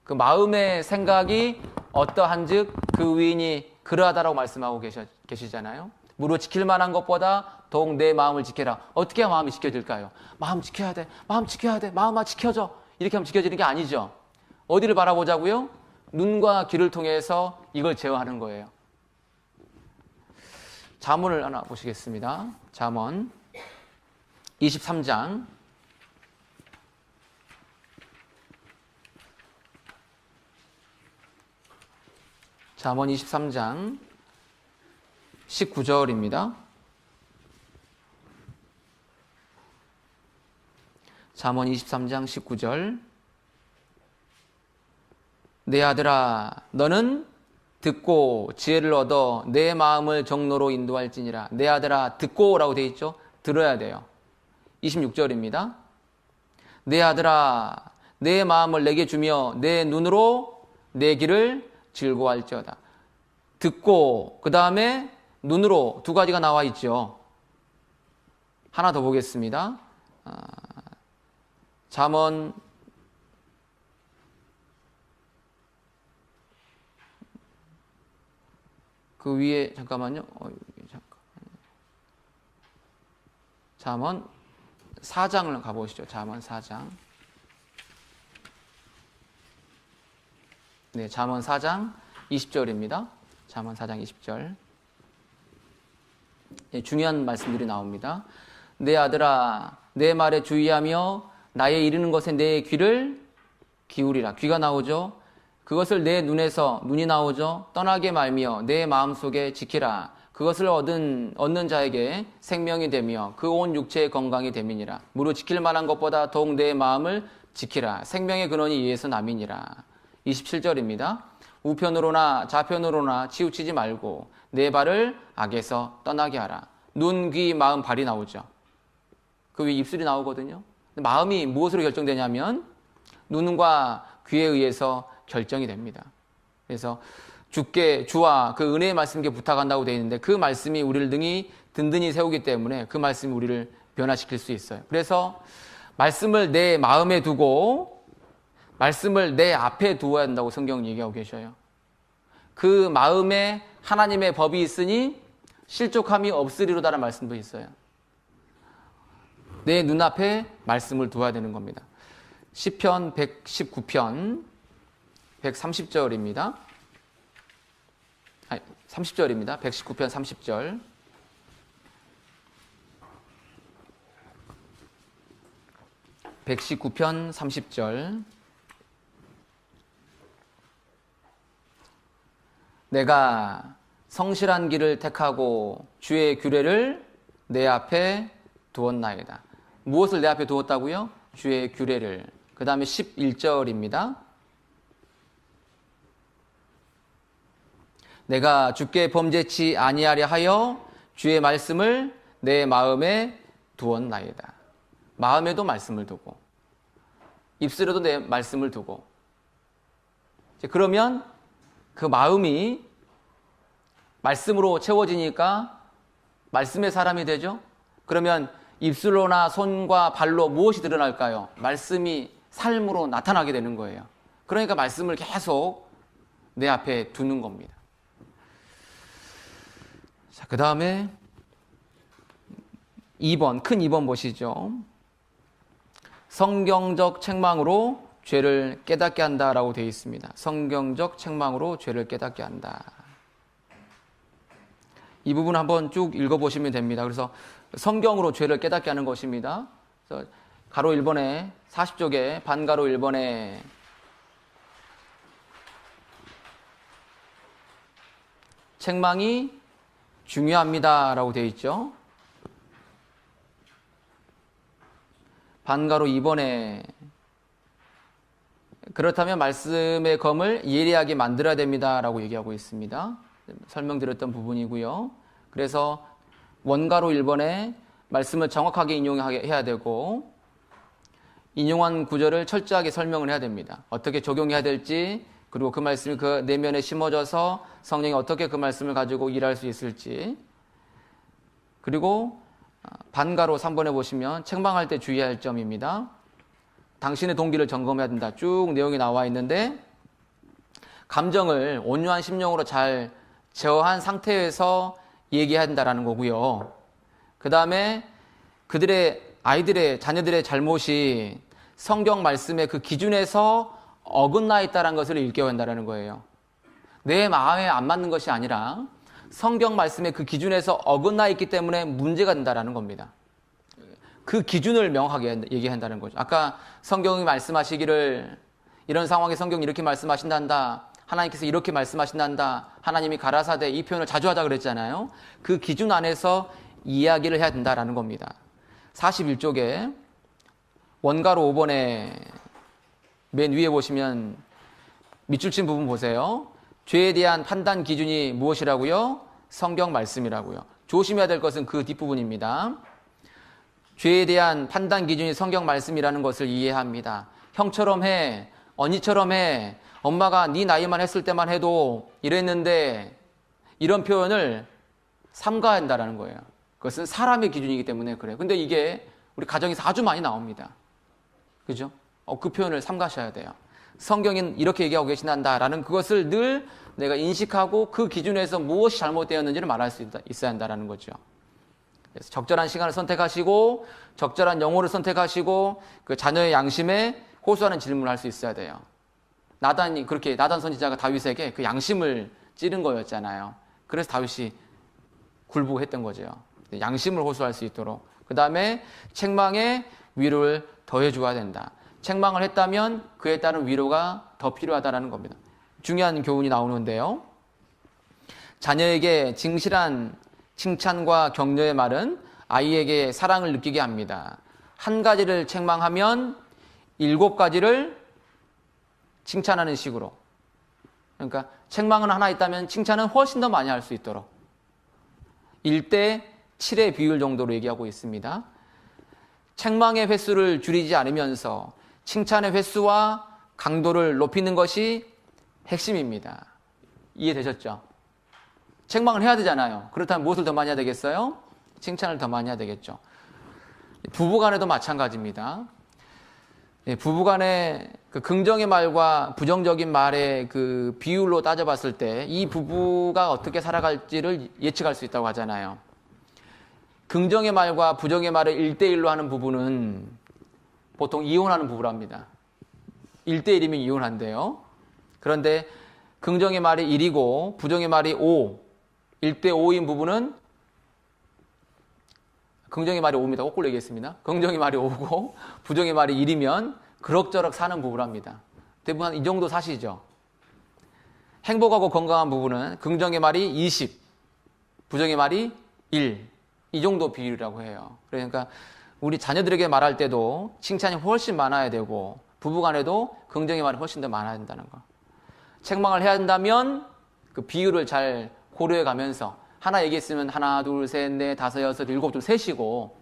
그 마음의 생각이 어떠한즉 그 위인이 그러하다라고 말씀하고 계시잖아요. 무릇 지킬 만한 것보다 더욱 내 마음을 지켜라. 어떻게 해야 마음이 지켜질까요? 마음 지켜야 돼. 마음 지켜야 돼. 마음아 지켜줘. 이렇게 하면 지켜지는 게 아니죠. 어디를 바라보자고요? 눈과 귀를 통해서 이걸 제어하는 거예요. 잠언을 하나 보시겠습니다. 잠언 23장 19절입니다. 잠언 23장 19절. 내 아들아, 너는 듣고 지혜를 얻어 내 마음을 정로로 인도할지니라. 내 아들아, 듣고라고 되어 있죠? 들어야 돼요. 26절입니다. 내 아들아, 내 마음을 내게 주며 내 눈으로 내 길을 즐거워할지어다. 듣고 그 다음에 눈으로 두 가지가 나와 있죠. 하나 더 보겠습니다. 잠언 그 위에 잠깐만요. 잠언 4장을 가보시죠. 잠언 4장. 네, 잠언 4장 20절입니다. 잠언 4장 20절. 네, 중요한 말씀들이 나옵니다. 내 아들아, 내 말에 주의하며 나의 이르는 것에 내 귀를 기울이라. 귀가 나오죠. 그것을 내 눈에서 눈이 나오죠. 떠나게 말며 내 마음속에 지키라. 그것을 얻는 자에게 생명이 되며 그 온 육체의 건강이 됨이니라. 무릇 지킬 만한 것보다 더욱 내 마음을 지키라. 생명의 근원이 이에서 남이니라. 27절입니다. 우편으로나 좌편으로나 치우치지 말고 내 발을 악에서 떠나게 하라. 눈, 귀, 마음, 발이 나오죠. 그 위에 입술이 나오거든요. 마음이 무엇으로 결정되냐면 눈과 귀에 의해서 결정이 됩니다. 그래서 주와 그 은혜의 말씀께 부탁한다고 되어 있는데 그 말씀이 우리를 능히 든든히 세우기 때문에 그 말씀이 우리를 변화시킬 수 있어요. 그래서 말씀을 내 마음에 두고 말씀을 내 앞에 두어야 한다고 성경은 얘기하고 계셔요. 그 마음에 하나님의 법이 있으니 실족함이 없으리로다라는 말씀도 있어요. 내 눈앞에 말씀을 두어야 되는 겁니다. 시편 119편 130절입니다. 30절입니다. 119편 30절. (119편) 30절. 내가 성실한 길을 택하고 주의 규례를 내 앞에 두었나이다. 무엇을 내 앞에 두었다고요? 주의 규례를. 그 다음에 11절입니다. 내가 주께 범죄치 아니하려 하여 주의 말씀을 내 마음에 두었나이다. 마음에도 말씀을 두고 입술에도 내 말씀을 두고 그러면 그 마음이 말씀으로 채워지니까 말씀의 사람이 되죠. 그러면 입술로나 손과 발로 무엇이 드러날까요? 말씀이 삶으로 나타나게 되는 거예요. 그러니까 말씀을 계속 내 앞에 두는 겁니다. 자, 그 다음에 2번, 큰 2번 보시죠. 성경적 책망으로 죄를 깨닫게 한다라고 되어 있습니다. 성경적 책망으로 죄를 깨닫게 한다. 이 부분 한번 쭉 읽어보시면 됩니다. 그래서 성경으로 죄를 깨닫게 하는 것입니다. 그래서 가로 1번에 40쪽에 반가로 1번에 책망이 중요합니다 라고 되어 있죠. 반가로 2번에 그렇다면 말씀의 검을 예리하게 만들어야 됩니다 라고 얘기하고 있습니다. 설명드렸던 부분이고요. 그래서 원가로 1번에 말씀을 정확하게 인용해야 되고 인용한 구절을 철저하게 설명을 해야 됩니다. 어떻게 적용해야 될지, 그리고 그 말씀이 그 내면에 심어져서 성령이 어떻게 그 말씀을 가지고 일할 수 있을지. 그리고 반가로 3번에 보시면 책망할 때 주의할 점입니다. 당신의 동기를 점검해야 된다. 쭉 내용이 나와 있는데 감정을 온유한 심령으로 잘 제어한 상태에서 얘기해야 한다는 거고요. 그 다음에 자녀들의 잘못이 성경 말씀의 그 기준에서 어긋나 있다는 것을 일깨워야 한다는 거예요. 내 마음에 안 맞는 것이 아니라 성경 말씀의 그 기준에서 어긋나 있기 때문에 문제가 된다는 겁니다. 그 기준을 명확하게 얘기한다는 거죠. 아까 성경이 말씀하시기를 이런 상황에 성경이 이렇게 말씀하신단다. 하나님께서 이렇게 말씀하신단다. 하나님이 가라사대 이 표현을 자주 하자 그랬잖아요. 그 기준 안에서 이야기를 해야 된다는 겁니다. 41쪽에 원가로 5번에 맨 위에 보시면 밑줄 친 부분 보세요. 죄에 대한 판단 기준이 무엇이라고요? 성경 말씀이라고요. 조심해야 될 것은 그 뒷부분입니다. 죄에 대한 판단 기준이 성경 말씀이라는 것을 이해합니다. 형처럼 해, 언니처럼 해, 엄마가 네 나이만 했을 때만 해도 이랬는데 이런 표현을 삼가야 한다는 거예요. 그것은 사람의 기준이기 때문에 그래요. 근데 이게 우리 가정에서 아주 많이 나옵니다. 그죠? 그 표현을 삼가셔야 돼요. 성경은 이렇게 얘기하고 계신다라는 그것을 늘 내가 인식하고 그 기준에서 무엇이 잘못되었는지를 말할 수 있어야 한다는 거죠. 그래서 적절한 시간을 선택하시고 적절한 영혼을 선택하시고 그 자녀의 양심에 호소하는 질문을 할 수 있어야 돼요. 나단 선지자가 다윗에게 그 양심을 찌른 거였잖아요. 그래서 다윗이 굴복했던 거죠. 양심을 호소할 수 있도록. 그 다음에 책망에 위로를 더해 줘야 된다. 책망을 했다면 그에 따른 위로가 더 필요하다는 겁니다. 중요한 교훈이 나오는데요. 자녀에게 진실한 칭찬과 격려의 말은 아이에게 사랑을 느끼게 합니다. 한 가지를 책망하면 7가지를 칭찬하는 식으로. 그러니까 책망은 하나 있다면 칭찬은 훨씬 더 많이 할 수 있도록 1대 7의 비율 정도로 얘기하고 있습니다. 책망의 횟수를 줄이지 않으면서 칭찬의 횟수와 강도를 높이는 것이 핵심입니다. 이해되셨죠? 책망을 해야 되잖아요. 그렇다면 무엇을 더 많이 해야 되겠어요? 칭찬을 더 많이 해야 되겠죠. 부부간에도 마찬가지입니다. 부부간의 그 긍정의 말과 부정적인 말의 그 비율로 따져봤을 때 이 부부가 어떻게 살아갈지를 예측할 수 있다고 하잖아요. 긍정의 말과 부정의 말을 1대1로 하는 부부는 보통 이혼하는 부부랍니다. 1대1이면 이혼한대요. 그런데 긍정의 말이 1이고 부정의 말이 5, 1대5인 부부는 긍정의 말이 5입니다. 거꾸로 얘기했습니다. 긍정의 말이 5고 부정의 말이 1이면 그럭저럭 사는 부부랍니다. 대부분 이 정도 사시죠. 행복하고 건강한 부부는 긍정의 말이 20, 부정의 말이 1, 이 정도 비율이라고 해요. 그러니까 우리 자녀들에게 말할 때도 칭찬이 훨씬 많아야 되고 부부간에도 긍정의 말이 훨씬 더 많아야 된다는 거. 책망을 해야 한다면 그 비율을 잘 고려해 가면서 하나 얘기했으면 하나, 둘, 셋, 넷, 다섯, 여섯, 일곱 좀 세시고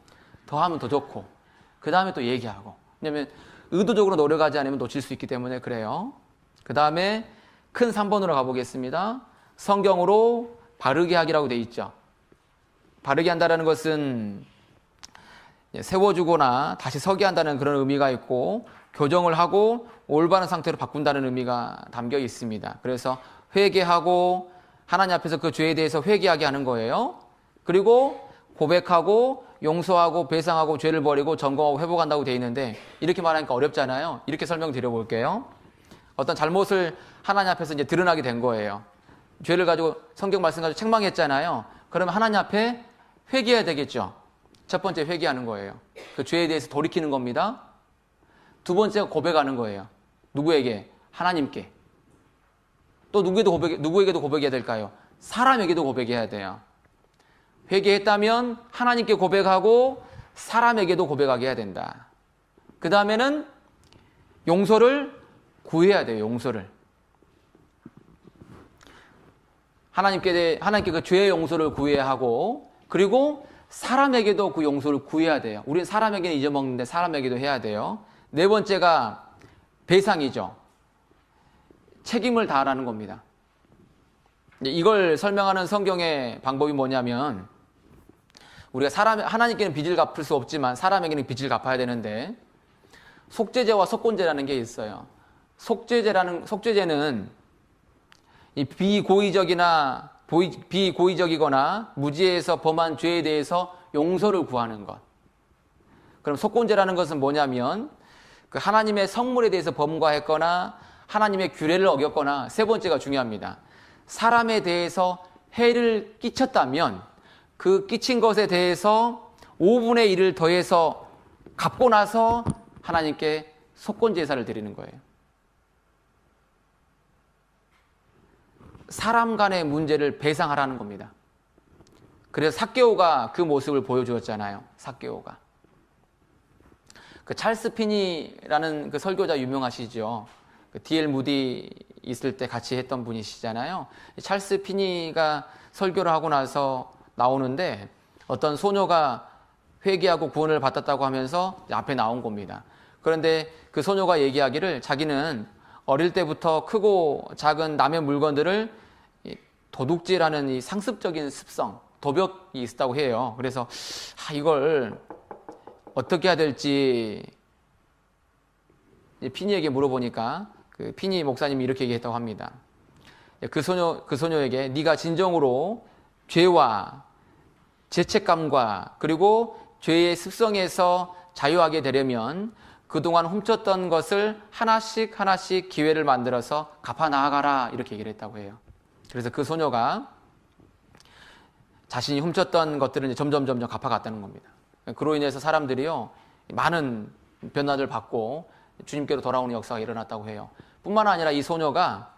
더 하면 더 좋고 그 다음에 또 얘기하고. 왜냐하면 의도적으로 노력하지 않으면 놓칠 수 있기 때문에 그래요. 그 다음에 큰 3번으로 가보겠습니다. 성경으로 바르게 하기라고 돼 있죠. 바르게 한다는 것은 세워주거나 다시 서게 한다는 그런 의미가 있고 교정을 하고 올바른 상태로 바꾼다는 의미가 담겨 있습니다. 그래서 회개하고 하나님 앞에서 그 죄에 대해서 회개하게 하는 거예요. 그리고 고백하고 용서하고 배상하고 죄를 버리고 점검하고 회복한다고 되어 있는데 이렇게 말하니까 어렵잖아요. 이렇게 설명드려 볼게요. 어떤 잘못을 하나님 앞에서 이제 드러나게 된 거예요. 죄를 가지고 성경 말씀 가지고 책망했잖아요. 그러면 하나님 앞에 회개해야 되겠죠. 첫 번째 회개하는 거예요. 그 죄에 대해서 돌이키는 겁니다. 두 번째가 고백하는 거예요. 누구에게? 하나님께. 또 누구에게도 고백해야 될까요? 사람에게도 고백해야 돼요. 회개했다면 하나님께 고백하고 사람에게도 고백하게 해야 된다. 그 다음에는 용서를 구해야 돼요. 용서를. 하나님께 그 죄의 용서를 구해야 하고 그리고 사람에게도 그 용서를 구해야 돼요. 우리는 사람에게는 잊어먹는데 사람에게도 해야 돼요. 네 번째가 배상이죠. 책임을 다하라는 겁니다. 이걸 설명하는 성경의 방법이 뭐냐면 우리가 하나님께는 빚을 갚을 수 없지만 사람에게는 빚을 갚아야 되는데 속죄제와 속건제라는 게 있어요. 속죄제는 이 비고의적이거나 무지해서 범한 죄에 대해서 용서를 구하는 것. 그럼 속건제라는 것은 뭐냐면 그 하나님의 성물에 대해서 범과했거나 하나님의 규례를 어겼거나 세 번째가 중요합니다. 사람에 대해서 해를 끼쳤다면 그 끼친 것에 대해서 5분의 1을 더해서 갚고 나서 하나님께 속건제사를 드리는 거예요. 사람 간의 문제를 배상하라는 겁니다. 그래서 삭개오가 그 모습을 보여주었잖아요. 삭개오가. 그 찰스 피니라는 그 설교자 유명하시죠. 그 D.L. 무디 있을 때 같이 했던 분이시잖아요. 찰스 피니가 설교를 하고 나서 나오는데 어떤 소녀가 회개하고 구원을 받았다고 하면서 앞에 나온 겁니다. 그런데 그 소녀가 얘기하기를 자기는 어릴 때부터 크고 작은 남의 물건들을 도둑질하는 이 상습적인 습성, 도벽이 있었다고 해요. 그래서 이걸 어떻게 해야 될지 피니에게 물어보니까 그 피니 목사님이 이렇게 얘기했다고 합니다. 그 소녀에게 네가 진정으로 죄와 죄책감과 그리고 죄의 습성에서 자유하게 되려면 그동안 훔쳤던 것을 하나씩 기회를 만들어서 갚아 나아가라 이렇게 얘기를 했다고 해요. 그래서 그 소녀가 자신이 훔쳤던 것들을 점점 갚아갔다는 겁니다. 그로 인해서 사람들이요 많은 변화를 받고 주님께로 돌아오는 역사가 일어났다고 해요. 뿐만 아니라 이 소녀가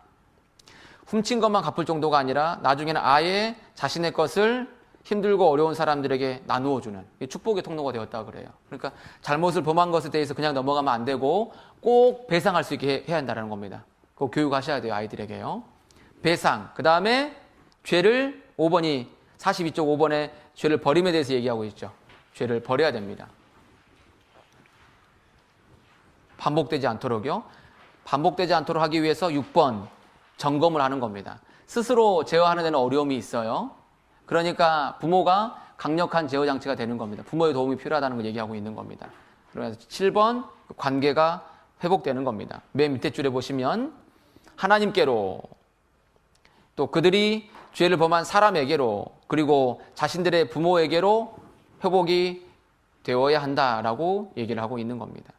훔친 것만 갚을 정도가 아니라 나중에는 아예 자신의 것을 힘들고 어려운 사람들에게 나누어주는 축복의 통로가 되었다고 그래요. 그러니까 잘못을 범한 것에 대해서 그냥 넘어가면 안 되고 꼭 배상할 수 있게 해야 한다는 겁니다. 그거 교육하셔야 돼요. 아이들에게요. 배상. 그 다음에 죄를 42쪽 5번에 죄를 버림에 대해서 얘기하고 있죠. 죄를 버려야 됩니다. 반복되지 않도록요. 반복되지 않도록 하기 위해서 6번 점검을 하는 겁니다. 스스로 제어하는 데는 어려움이 있어요. 그러니까 부모가 강력한 제어 장치가 되는 겁니다. 부모의 도움이 필요하다는 걸 얘기하고 있는 겁니다. 그래서 7번 관계가 회복되는 겁니다. 맨 밑에 줄에 보시면 하나님께로, 또 그들이 죄를 범한 사람에게로, 그리고 자신들의 부모에게로 회복이 되어야 한다라고 얘기를 하고 있는 겁니다.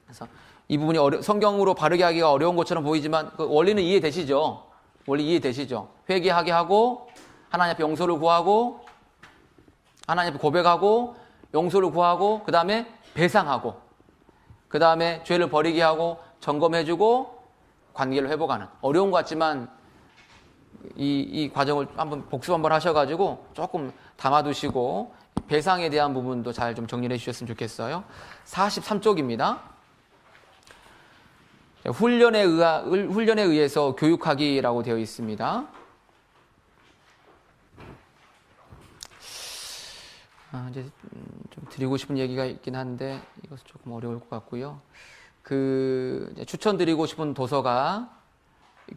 그래서 이 부분이 성경으로 바르게 하기가 어려운 것처럼 보이지만 그 원리는 이해되시죠? 원리 이해되시죠? 회개하게 하고 하나님 앞에 용서를 구하고 하나님 앞에 고백하고 용서를 구하고 그 다음에 배상하고 그 다음에 죄를 버리게 하고 점검해주고 관계를 회복하는, 어려운 것 같지만 이 과정을 한번 복습 한번 하셔가지고 조금 담아두시고 배상에 대한 부분도 잘 좀 정리해 주셨으면 좋겠어요. 43쪽입니다. 훈련에 의해서 교육하기라고 되어 있습니다. 이제 좀 드리고 싶은 얘기가 있긴 한데 이것은 조금 어려울 것 같고요. 추천드리고 싶은 도서가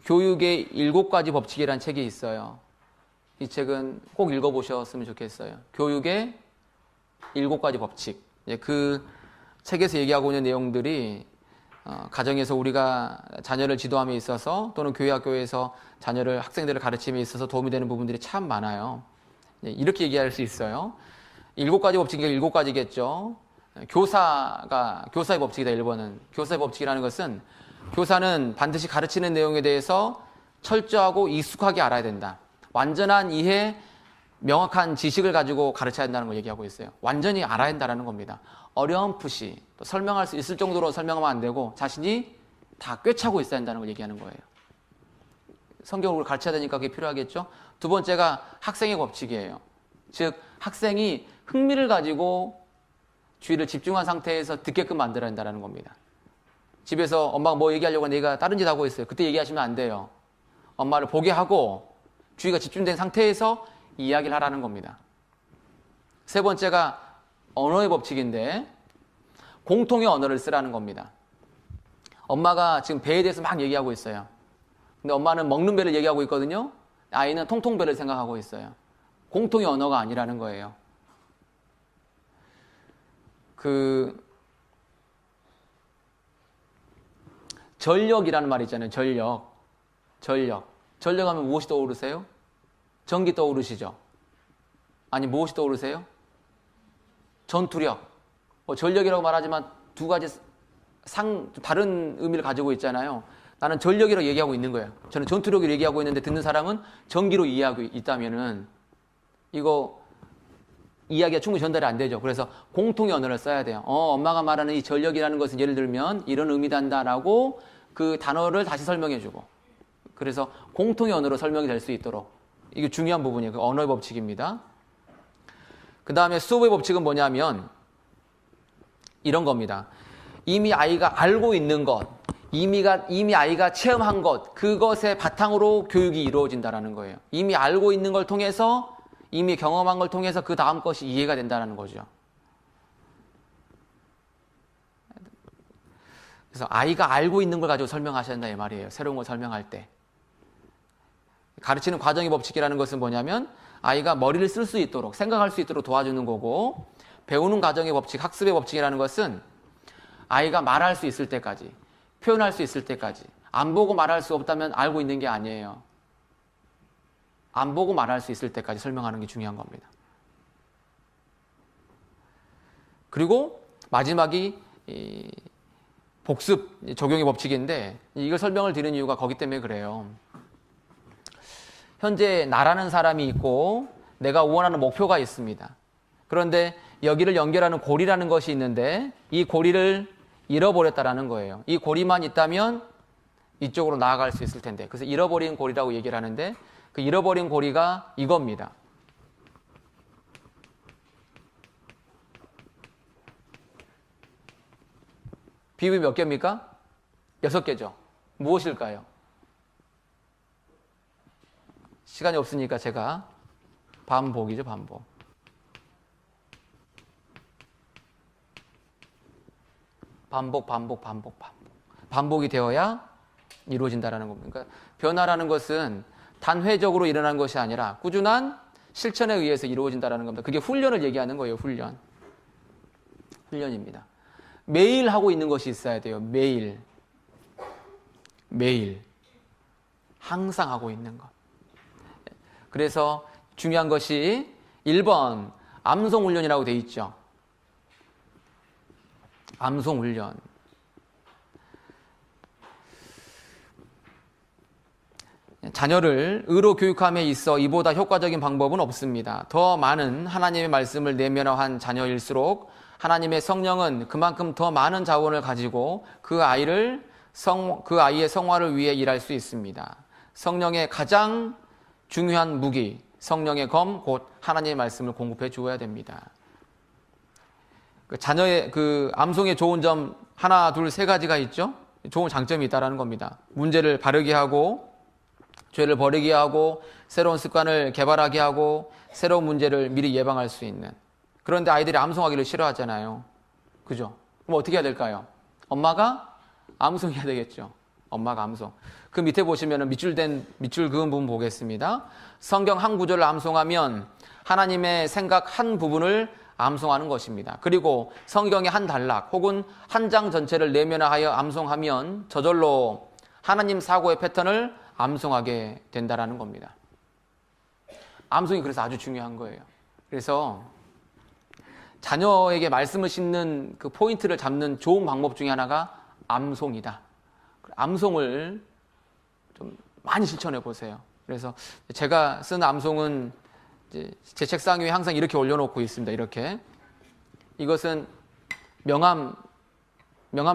교육의 7가지 법칙이라는 책이 있어요. 이 책은 꼭 읽어보셨으면 좋겠어요. 교육의 7가지 법칙. 그 책에서 얘기하고 있는 내용들이 가정에서 우리가 자녀를 지도함에 있어서 또는 교회 학교에서 학생들을 가르침에 있어서 도움이 되는 부분들이 참 많아요. 이렇게 얘기할 수 있어요. 7가지 법칙이 7가지겠죠. 교사의 법칙이다. 1번은 교사의 법칙이라는 것은 교사는 반드시 가르치는 내용에 대해서 철저하고 익숙하게 알아야 된다. 완전한 이해, 명확한 지식을 가지고 가르쳐야 한다는 걸 얘기하고 있어요. 완전히 알아야 한다는 겁니다. 어렴풋이 또 설명할 수 있을 정도로 설명하면 안 되고 자신이 다 꿰차고 있어야 한다는 걸 얘기하는 거예요. 성경을 가르쳐야 되니까 그게 필요하겠죠. 2번째가 학생의 법칙이에요. 즉 학생이 흥미를 가지고 주의를 집중한 상태에서 듣게끔 만들어야 한다는 겁니다. 집에서 엄마가 뭐 얘기하려고 하는데 얘가 다른 짓 하고 있어요. 그때 얘기하시면 안 돼요. 엄마를 보게 하고 주의가 집중된 상태에서 이야기를 하라는 겁니다. 3번째가 언어의 법칙인데 공통의 언어를 쓰라는 겁니다. 엄마가 지금 배에 대해서 막 얘기하고 있어요. 근데 엄마는 먹는 배를 얘기하고 있거든요. 아이는 통통배를 생각하고 있어요. 공통의 언어가 아니라는 거예요. 전력이라는 말이 있잖아요. 전력하면 무엇이 떠오르세요? 전기 떠오르시죠? 아니 무엇이 떠오르세요? 전투력. 전력이라고 말하지만 2가지 다른 의미를 가지고 있잖아요. 나는 전력이라고 얘기하고 있는 거예요. 저는 전투력이라고 얘기하고 있는데 듣는 사람은 전기로 이해하고 있다면은 이거 이야기가 충분히 전달이 안 되죠. 그래서 공통의 언어를 써야 돼요. 엄마가 말하는 이 전력이라는 것은 예를 들면 이런 의미단다라고 그 단어를 다시 설명해주고, 그래서 공통의 언어로 설명이 될 수 있도록, 이게 중요한 부분이에요. 그 언어의 법칙입니다. 그 다음에 수업의 법칙은 뭐냐면 이런 겁니다. 이미 아이가 알고 있는 것, 이미 아이가 체험한 것, 그것의 바탕으로 교육이 이루어진다는 거예요. 이미 알고 있는 걸 통해서, 이미 경험한 걸 통해서 그 다음 것이 이해가 된다는 거죠. 그래서 아이가 알고 있는 걸 가지고 설명하셔야 된다 이 말이에요. 새로운 걸 설명할 때. 가르치는 과정의 법칙이라는 것은 뭐냐면 아이가 머리를 쓸 수 있도록, 생각할 수 있도록 도와주는 거고, 배우는 과정의 법칙, 학습의 법칙이라는 것은 아이가 말할 수 있을 때까지, 표현할 수 있을 때까지, 안 보고 말할 수 없다면 알고 있는 게 아니에요. 안 보고 말할 수 있을 때까지 설명하는 게 중요한 겁니다. 그리고 마지막이 복습 적용의 법칙인데, 이걸 설명을 드리는 이유가 거기 때문에 그래요. 현재 나라는 사람이 있고 내가 원하는 목표가 있습니다. 그런데 여기를 연결하는 고리라는 것이 있는데 이 고리를 잃어버렸다라는 거예요. 이 고리만 있다면 이쪽으로 나아갈 수 있을 텐데, 그래서 잃어버린 고리라고 얘기를 하는데, 그 잃어버린 고리가 이겁니다. 비읍이 몇 개입니까? 6개죠. 무엇일까요? 시간이 없으니까 제가 반복이죠, 반복. 반복. 반복이 되어야 이루어진다라는 겁니다. 그러니까 변화라는 것은 단회적으로 일어나는 것이 아니라 꾸준한 실천에 의해서 이루어진다라는 겁니다. 그게 훈련을 얘기하는 거예요. 훈련입니다. 매일 하고 있는 것이 있어야 돼요. 매일 항상 하고 있는 것. 그래서 중요한 것이 1번 암송훈련이라고 되어 있죠. 암송훈련. 자녀를 의로 교육함에 있어 이보다 효과적인 방법은 없습니다. 더 많은 하나님의 말씀을 내면화한 자녀일수록 하나님의 성령은 그만큼 더 많은 자원을 가지고 그 아이의 성화를 위해 일할 수 있습니다. 성령의 가장 중요한 무기, 성령의 검, 곧 하나님의 말씀을 공급해 주어야 됩니다. 자녀의 암송의 좋은 점 하나, 둘, 세 가지가 있죠. 좋은 장점이 있다는 겁니다. 문제를 바르게 하고, 죄를 버리게 하고, 새로운 습관을 개발하게 하고, 새로운 문제를 미리 예방할 수 있는. 그런데 아이들이 암송하기를 싫어하잖아요. 그죠? 그럼 어떻게 해야 될까요? 엄마가 암송해야 되겠죠. 엄마가 암송. 그 밑에 보시면 밑줄 그은 부분 보겠습니다. 성경 한 구절을 암송하면 하나님의 생각 한 부분을 암송하는 것입니다. 그리고 성경의 한 단락 혹은 한 장 전체를 내면화하여 암송하면 저절로 하나님 사고의 패턴을 암송하게 된다라는 겁니다. 암송이 그래서 아주 중요한 거예요. 그래서 자녀에게 말씀을 싣는 그 포인트를 잡는 좋은 방법 중에 하나가 암송이다. 암송을 좀 많이 실천해 보세요. 그래서 제가 쓴 암송은 이제 제 책상 위에 항상 이렇게 올려놓고 있습니다. 이렇게. 이것은 명함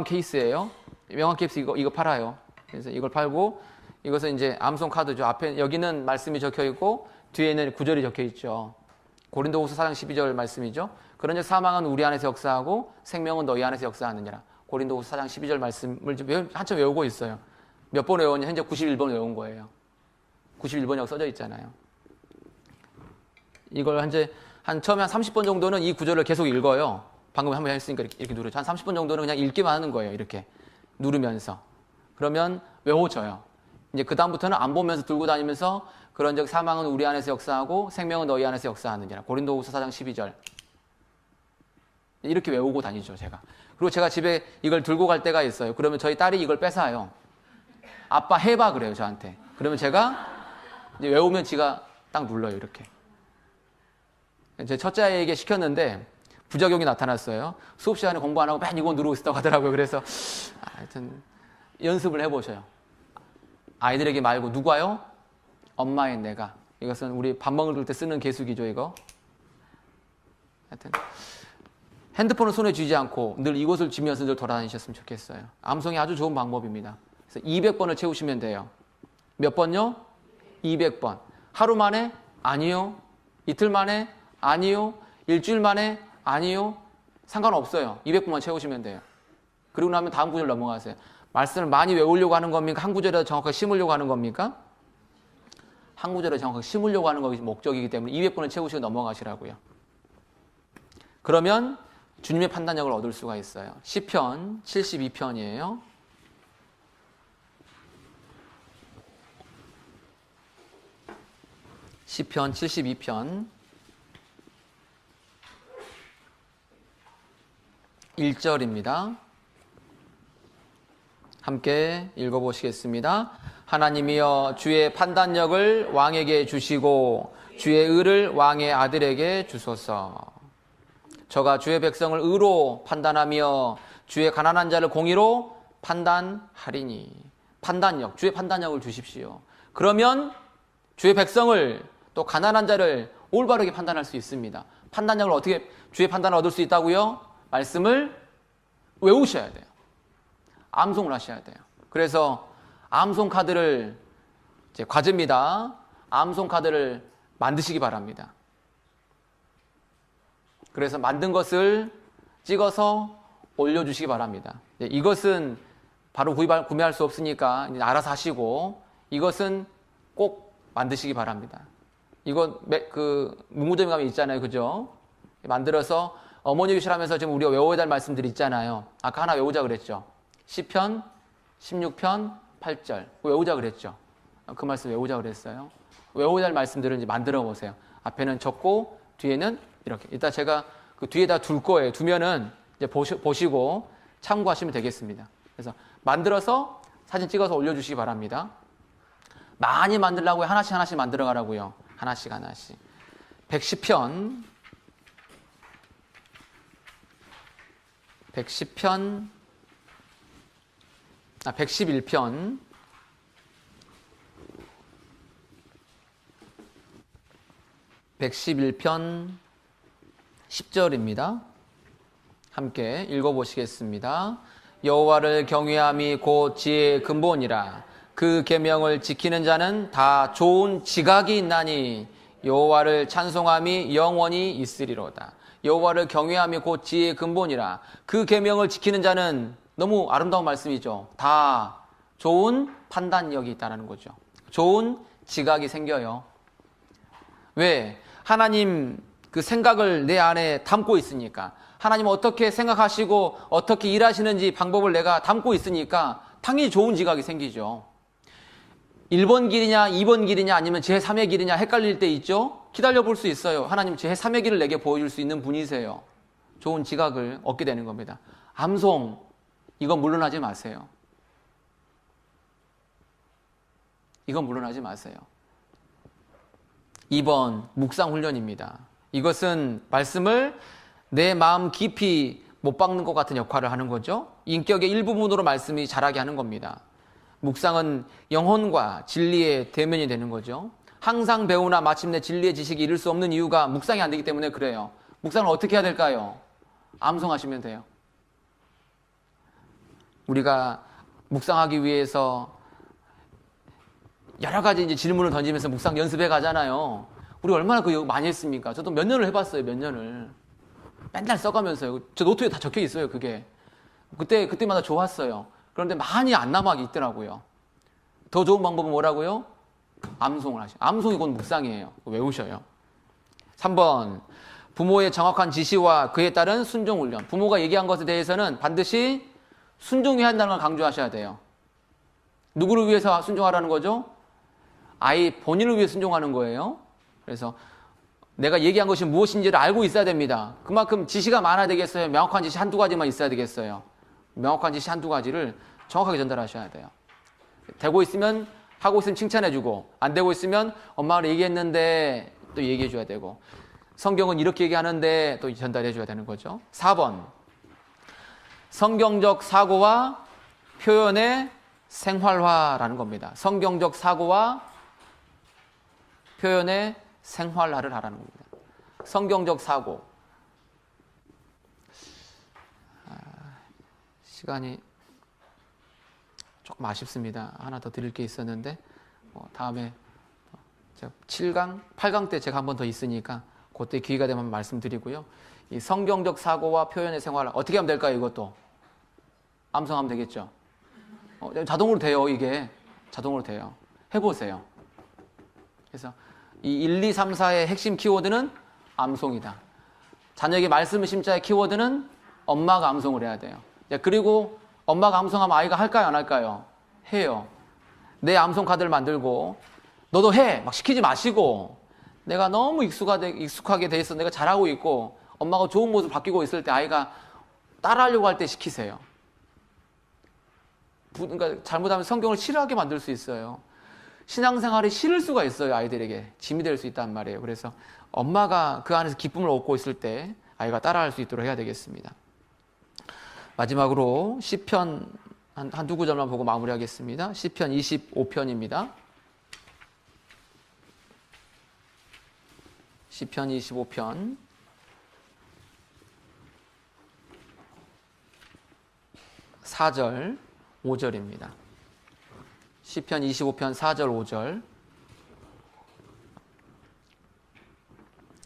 케이스예요. 명함 케이스 이거 팔아요. 그래서 이걸 팔고 이것은 이제 암송 카드죠. 앞에 여기는 말씀이 적혀 있고 뒤에는 구절이 적혀 있죠. 고린도후서 4장 12절 말씀이죠. 그런즉 사망은 우리 안에서 역사하고 생명은 너희 안에서 역사하느니라. 고린도후서 4장 12절 말씀을 한참 외우고 있어요. 몇 번 외웠냐? 현재 91번 외운 거예요. 91번이라고 써져 있잖아요. 이걸 처음에 한 30번 정도는 이 구절을 계속 읽어요. 방금 한번 했으니까 이렇게 누르죠. 한 30번 정도는 그냥 읽기만 하는 거예요. 이렇게 누르면서. 그러면 외워져요. 이제 그 다음부터는 안 보면서 들고 다니면서 그런즉 사망은 우리 안에서 역사하고 생명은 너희 안에서 역사하느니라. 고린도후서 4장 12절. 이렇게 외우고 다니죠, 제가. 그리고 제가 집에 이걸 들고 갈 때가 있어요. 그러면 저희 딸이 이걸 뺏어요. 아빠 해봐 그래요, 저한테. 그러면 제가 이제 외우면 지가 딱 눌러요, 이렇게. 제 첫째 아이에게 시켰는데 부작용이 나타났어요. 수업 시간에 공부 안 하고 맨 이거 누르고 있었다고 하더라고요. 그래서 하여튼 연습을 해보셔요. 아이들에게 말고 누가요? 엄마의 내가. 이것은 우리 밥 먹을 때 쓰는 개수기죠, 이거. 하여튼 핸드폰을 손에 쥐지 않고 늘 이곳을 쥐면서 늘 돌아다니셨으면 좋겠어요. 암송이 아주 좋은 방법입니다. 그래서 200번을 채우시면 돼요. 몇 번요? 200번. 하루 만에? 아니요. 이틀 만에? 아니요. 일주일 만에? 아니요. 상관없어요. 200번만 채우시면 돼요. 그리고 나면 다음 구절 넘어가세요. 말씀을 많이 외우려고 하는 겁니까? 한 구절에 정확하게 심으려고 하는 겁니까? 한 구절에 정확하게 심으려고 하는 것이 목적이기 때문에 200번을 채우시고 넘어가시라고요. 그러면 주님의 판단력을 얻을 수가 있어요. 시편 72편이에요. 시편 72편 1절입니다. 함께 읽어보시겠습니다. 하나님이여 주의 판단력을 왕에게 주시고 주의 의를 왕의 아들에게 주소서. 저가 주의 백성을 의로 판단하며 주의 가난한 자를 공의로 판단하리니. 판단력, 주의 판단력을 주십시오. 그러면 주의 백성을 또 가난한 자를 올바르게 판단할 수 있습니다. 판단력을 어떻게 주의 판단을 얻을 수 있다고요? 말씀을 외우셔야 돼요. 암송을 하셔야 돼요. 그래서 암송 카드를 이제 과제입니다. 암송 카드를 만드시기 바랍니다. 그래서 만든 것을 찍어서 올려주시기 바랍니다. 이것은 바로 구매할 수 없으니까 이제 알아서 하시고 이것은 꼭 만드시기 바랍니다. 이거 문구점에 가면 있잖아요, 그죠? 만들어서 어머니 교실 하면서 지금 우리가 외워야 될 말씀들이 있잖아요. 아까 하나 외우자 그랬죠. 시편 16편 8절. 외우자 그랬죠. 그 말씀 외우자 그랬어야 할 말씀들을 이제 만들어 보세요. 앞에는 적고 뒤에는 이렇게. 이따 제가 그 뒤에다 둘 거예요. 두면은 이제 보시고 참고하시면 되겠습니다. 그래서 만들어서 사진 찍어서 올려주시기 바랍니다. 많이 만들라고 하나씩 만들어 가라고요. 하나씩. 110편 111편 111편 10절입니다. 함께 읽어보시겠습니다. 여호와를 경외함이 곧 지혜의 근본이라. 그 계명을 지키는 자는 다 좋은 지각이 있나니 여호와를 찬송함이 영원히 있으리로다. 여호와를 경외함이 곧 지혜의 근본이라. 그 계명을 지키는 자는, 너무 아름다운 말씀이죠. 다 좋은 판단력이 있다는 거죠. 좋은 지각이 생겨요. 왜? 하나님 그 생각을 내 안에 담고 있으니까. 하나님 어떻게 생각하시고 어떻게 일하시는지 방법을 내가 담고 있으니까 당연히 좋은 지각이 생기죠. 1번 길이냐 2번 길이냐 아니면 제3의 길이냐 헷갈릴 때 있죠. 기다려 볼 수 있어요. 하나님 제3의 길을 내게 보여줄 수 있는 분이세요. 좋은 지각을 얻게 되는 겁니다. 암송, 이건 물러나지 마세요. 이건 물러나지 마세요. 2번 묵상 훈련입니다. 이것은 말씀을 내 마음 깊이 못 박는 것 같은 역할을 하는 거죠. 인격의 일부분으로 말씀이 자라게 하는 겁니다. 묵상은 영혼과 진리의 대면이 되는 거죠. 항상 배우나 마침내 진리의 지식이 이룰 수 없는 이유가 묵상이 안 되기 때문에 그래요. 묵상을 어떻게 해야 될까요? 암송하시면 돼요. 우리가 묵상하기 위해서 여러 가지 이제 질문을 던지면서 묵상 연습해 가잖아요. 우리 얼마나 그거 많이 했습니까? 저도 몇 년을 해봤어요. 몇 년을. 맨날 써가면서요. 저 노트에 다 적혀 있어요. 그게. 그때마다 좋았어요. 그런데 많이 안 남아 있더라고요. 더 좋은 방법은 뭐라고요? 암송을 하시죠. 암송이 곧 묵상이에요. 외우셔요. 3번 부모의 정확한 지시와 그에 따른 순종 훈련. 부모가 얘기한 것에 대해서는 반드시 순종해야 한다는 걸 강조하셔야 돼요. 누구를 위해서 순종하라는 거죠? 아이 본인을 위해 순종하는 거예요. 그래서 내가 얘기한 것이 무엇인지를 알고 있어야 됩니다. 그만큼 지시가 많아야 되겠어요? 명확한 지시 한두 가지만 있어야 되겠어요? 명확한 지시 한두 가지를 정확하게 전달하셔야 돼요. 되고 있으면, 하고 있으면 칭찬해주고, 안 되고 있으면 엄마가 얘기했는데 또 얘기해줘야 되고, 성경은 이렇게 얘기하는데 또 전달해줘야 되는 거죠. 4번 성경적 사고와 표현의 생활화라는 겁니다. 성경적 사고와 표현의 생활화를 하라는 겁니다. 성경적 사고. 시간이 조금 아쉽습니다. 하나 더 드릴 게 있었는데 다음에 7강, 8강 때 제가 한 번 더 있으니까 그때 기회가 되면 말씀드리고요. 이 성경적 사고와 표현의 생활 어떻게 하면 될까요? 이것도 암송하면 되겠죠. 자동으로 돼요. 이게 자동으로 돼요. 해보세요. 그래서 이 1, 2, 3, 4의 핵심 키워드는 암송이다. 자녀에게 말씀을 심자의 키워드는 엄마가 암송을 해야 돼요. 그리고 엄마가 암송하면 아이가 할까요? 안 할까요? 해요. 내 암송 카드를 만들고 너도 해! 막 시키지 마시고 내가 너무 익숙하게 돼 있어. 내가 잘하고 있고 엄마가 좋은 모습 바뀌고 있을 때 아이가 따라하려고 할 때 시키세요. 그러니까 잘못하면 성경을 싫어하게 만들 수 있어요. 신앙생활이 싫을 수가 있어요. 아이들에게 짐이 될 수 있단 말이에요. 그래서 엄마가 그 안에서 기쁨을 얻고 있을 때 아이가 따라할 수 있도록 해야 되겠습니다. 마지막으로 시편 한두 구절만 보고 마무리하겠습니다. 시편 25편입니다. 시편 25편 4절 5절입니다. 시편 25편 4절 5절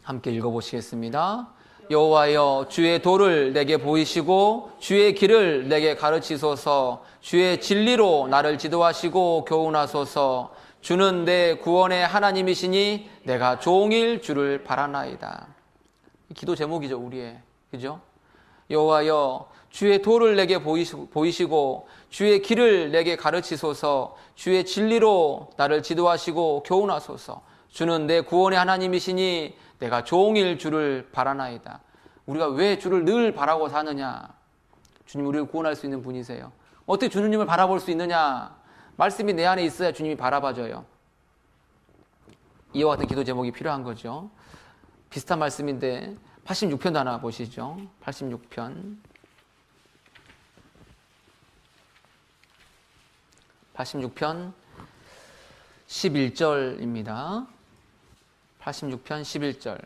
함께 읽어보시겠습니다. 여호와여 주의 도를 내게 보이시고 주의 길을 내게 가르치소서. 주의 진리로 나를 지도하시고 교훈하소서. 주는 내 구원의 하나님이시니 내가 종일 주를 바라나이다. 기도 제목이죠. 우리의. 그죠? 여호와여 주의 도를 내게 보이시고 주의 길을 내게 가르치소서. 주의 진리로 나를 지도하시고 교훈하소서. 주는 내 구원의 하나님이시니 내가 종일 주를 바라나이다. 우리가 왜 주를 늘 바라고 사느냐? 주님 우리를 구원할 수 있는 분이세요. 어떻게 주님을 바라볼 수 있느냐? 말씀이 내 안에 있어야 주님이 바라봐줘요. 이와 같은 기도 제목이 필요한 거죠. 비슷한 말씀인데 86편도 하나 보시죠. 86편 11절입니다. 86편 11절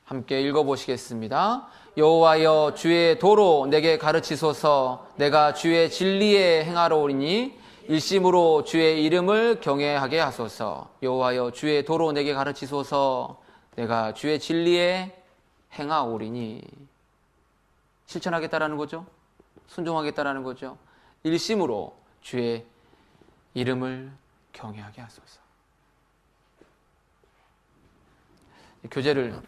함께 읽어보시겠습니다. 여호와여 주의 도로 내게 가르치소서. 내가 주의 진리에 행하로오니 일심으로 주의 이름을 경외하게 하소서. 여호와여 주의 도로 내게 가르치소서. 내가 주의 진리에 행하오리니. 실천하겠다라는 거죠. 순종하겠다라는 거죠. 일심으로 주의 이름을 경외하게 하소서. 교재를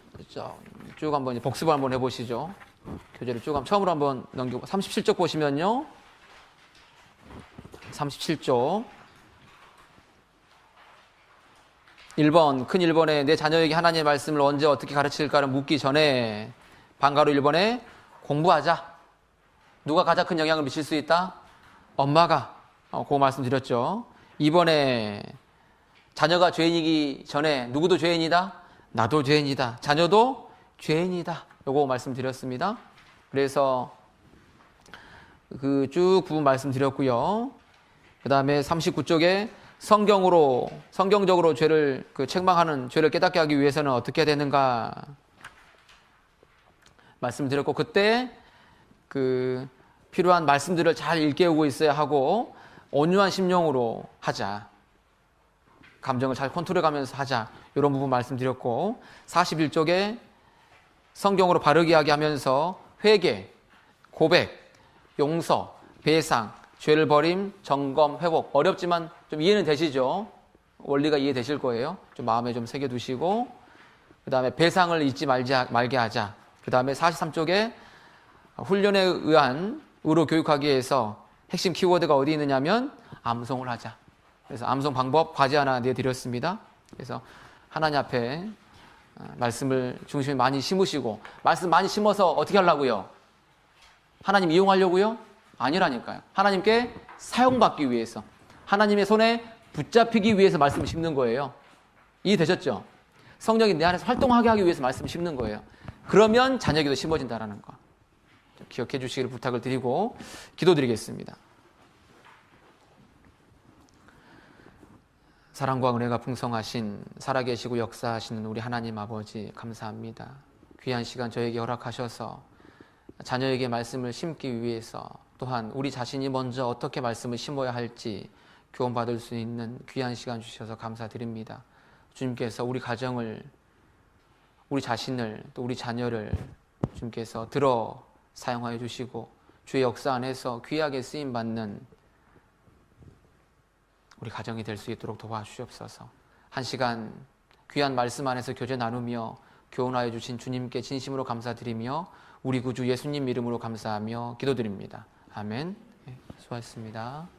쭉 한번 복습을 한번 해보시죠. 교재를 쭉 처음으로 한번 넘기고 37쪽 보시면요. 37쪽 1번 큰 1번에 내 자녀에게 하나님의 말씀을 언제 어떻게 가르칠까를 묻기 전에 방가로 1번에 공부하자. 누가 가장 큰 영향을 미칠 수 있다? 엄마가. 그거 말씀드렸죠. 2번에 자녀가 죄인이기 전에 누구도 죄인이다? 나도 죄인이다. 자녀도 죄인이다. 요거 말씀드렸습니다. 그래서 그 쭉 부분 말씀드렸고요. 그 다음에 39쪽에 성경적으로 죄를 책망하는 죄를 깨닫게 하기 위해서는 어떻게 해야 되는가 말씀드렸고, 그때 그 필요한 말씀들을 잘 일깨우고 있어야 하고 온유한 심령으로 하자. 감정을 잘 컨트롤해가면서 하자. 이런 부분 말씀드렸고, 41쪽에 성경으로 바르게 하게 하면서 회개, 고백, 용서, 배상, 죄를 버림, 점검, 회복. 어렵지만 좀 이해는 되시죠? 원리가 이해되실 거예요. 좀 마음에 좀 새겨두시고, 그 다음에 배상을 잊지 말게 하자. 그 다음에 43쪽에 훈련에 의한 의로 교육하기 위해서 핵심 키워드가 어디 있느냐면 암송을 하자. 그래서 암송 방법 과제 하나 내드렸습니다. 그래서 하나님 앞에 말씀을 중심에 많이 심으시고, 말씀 많이 심어서 어떻게 하려고요? 하나님 이용하려고요? 아니라니까요. 하나님께 사용받기 위해서, 하나님의 손에 붙잡히기 위해서 말씀을 심는 거예요. 이해되셨죠? 성령이 내 안에서 활동하게 하기 위해서 말씀을 심는 거예요. 그러면 자녀에게도 심어진다라는 거 기억해 주시기를 부탁을 드리고 기도드리겠습니다. 사랑과 은혜가 풍성하신 살아계시고 역사하시는 우리 하나님 아버지 감사합니다. 귀한 시간 저에게 허락하셔서 자녀에게 말씀을 심기 위해서, 또한 우리 자신이 먼저 어떻게 말씀을 심어야 할지 교훈받을 수 있는 귀한 시간 주셔서 감사드립니다. 주님께서 우리 가정을, 우리 자신을, 또 우리 자녀를 주님께서 들어 사용하여 주시고 주의 역사 안에서 귀하게 쓰임받는 우리 가정이 될 수 있도록 도와주시옵소서. 한 시간 귀한 말씀 안에서 교제 나누며 교훈하여 주신 주님께 진심으로 감사드리며 우리 구주 예수님 이름으로 감사하며 기도드립니다. 아멘. 수고하셨습니다.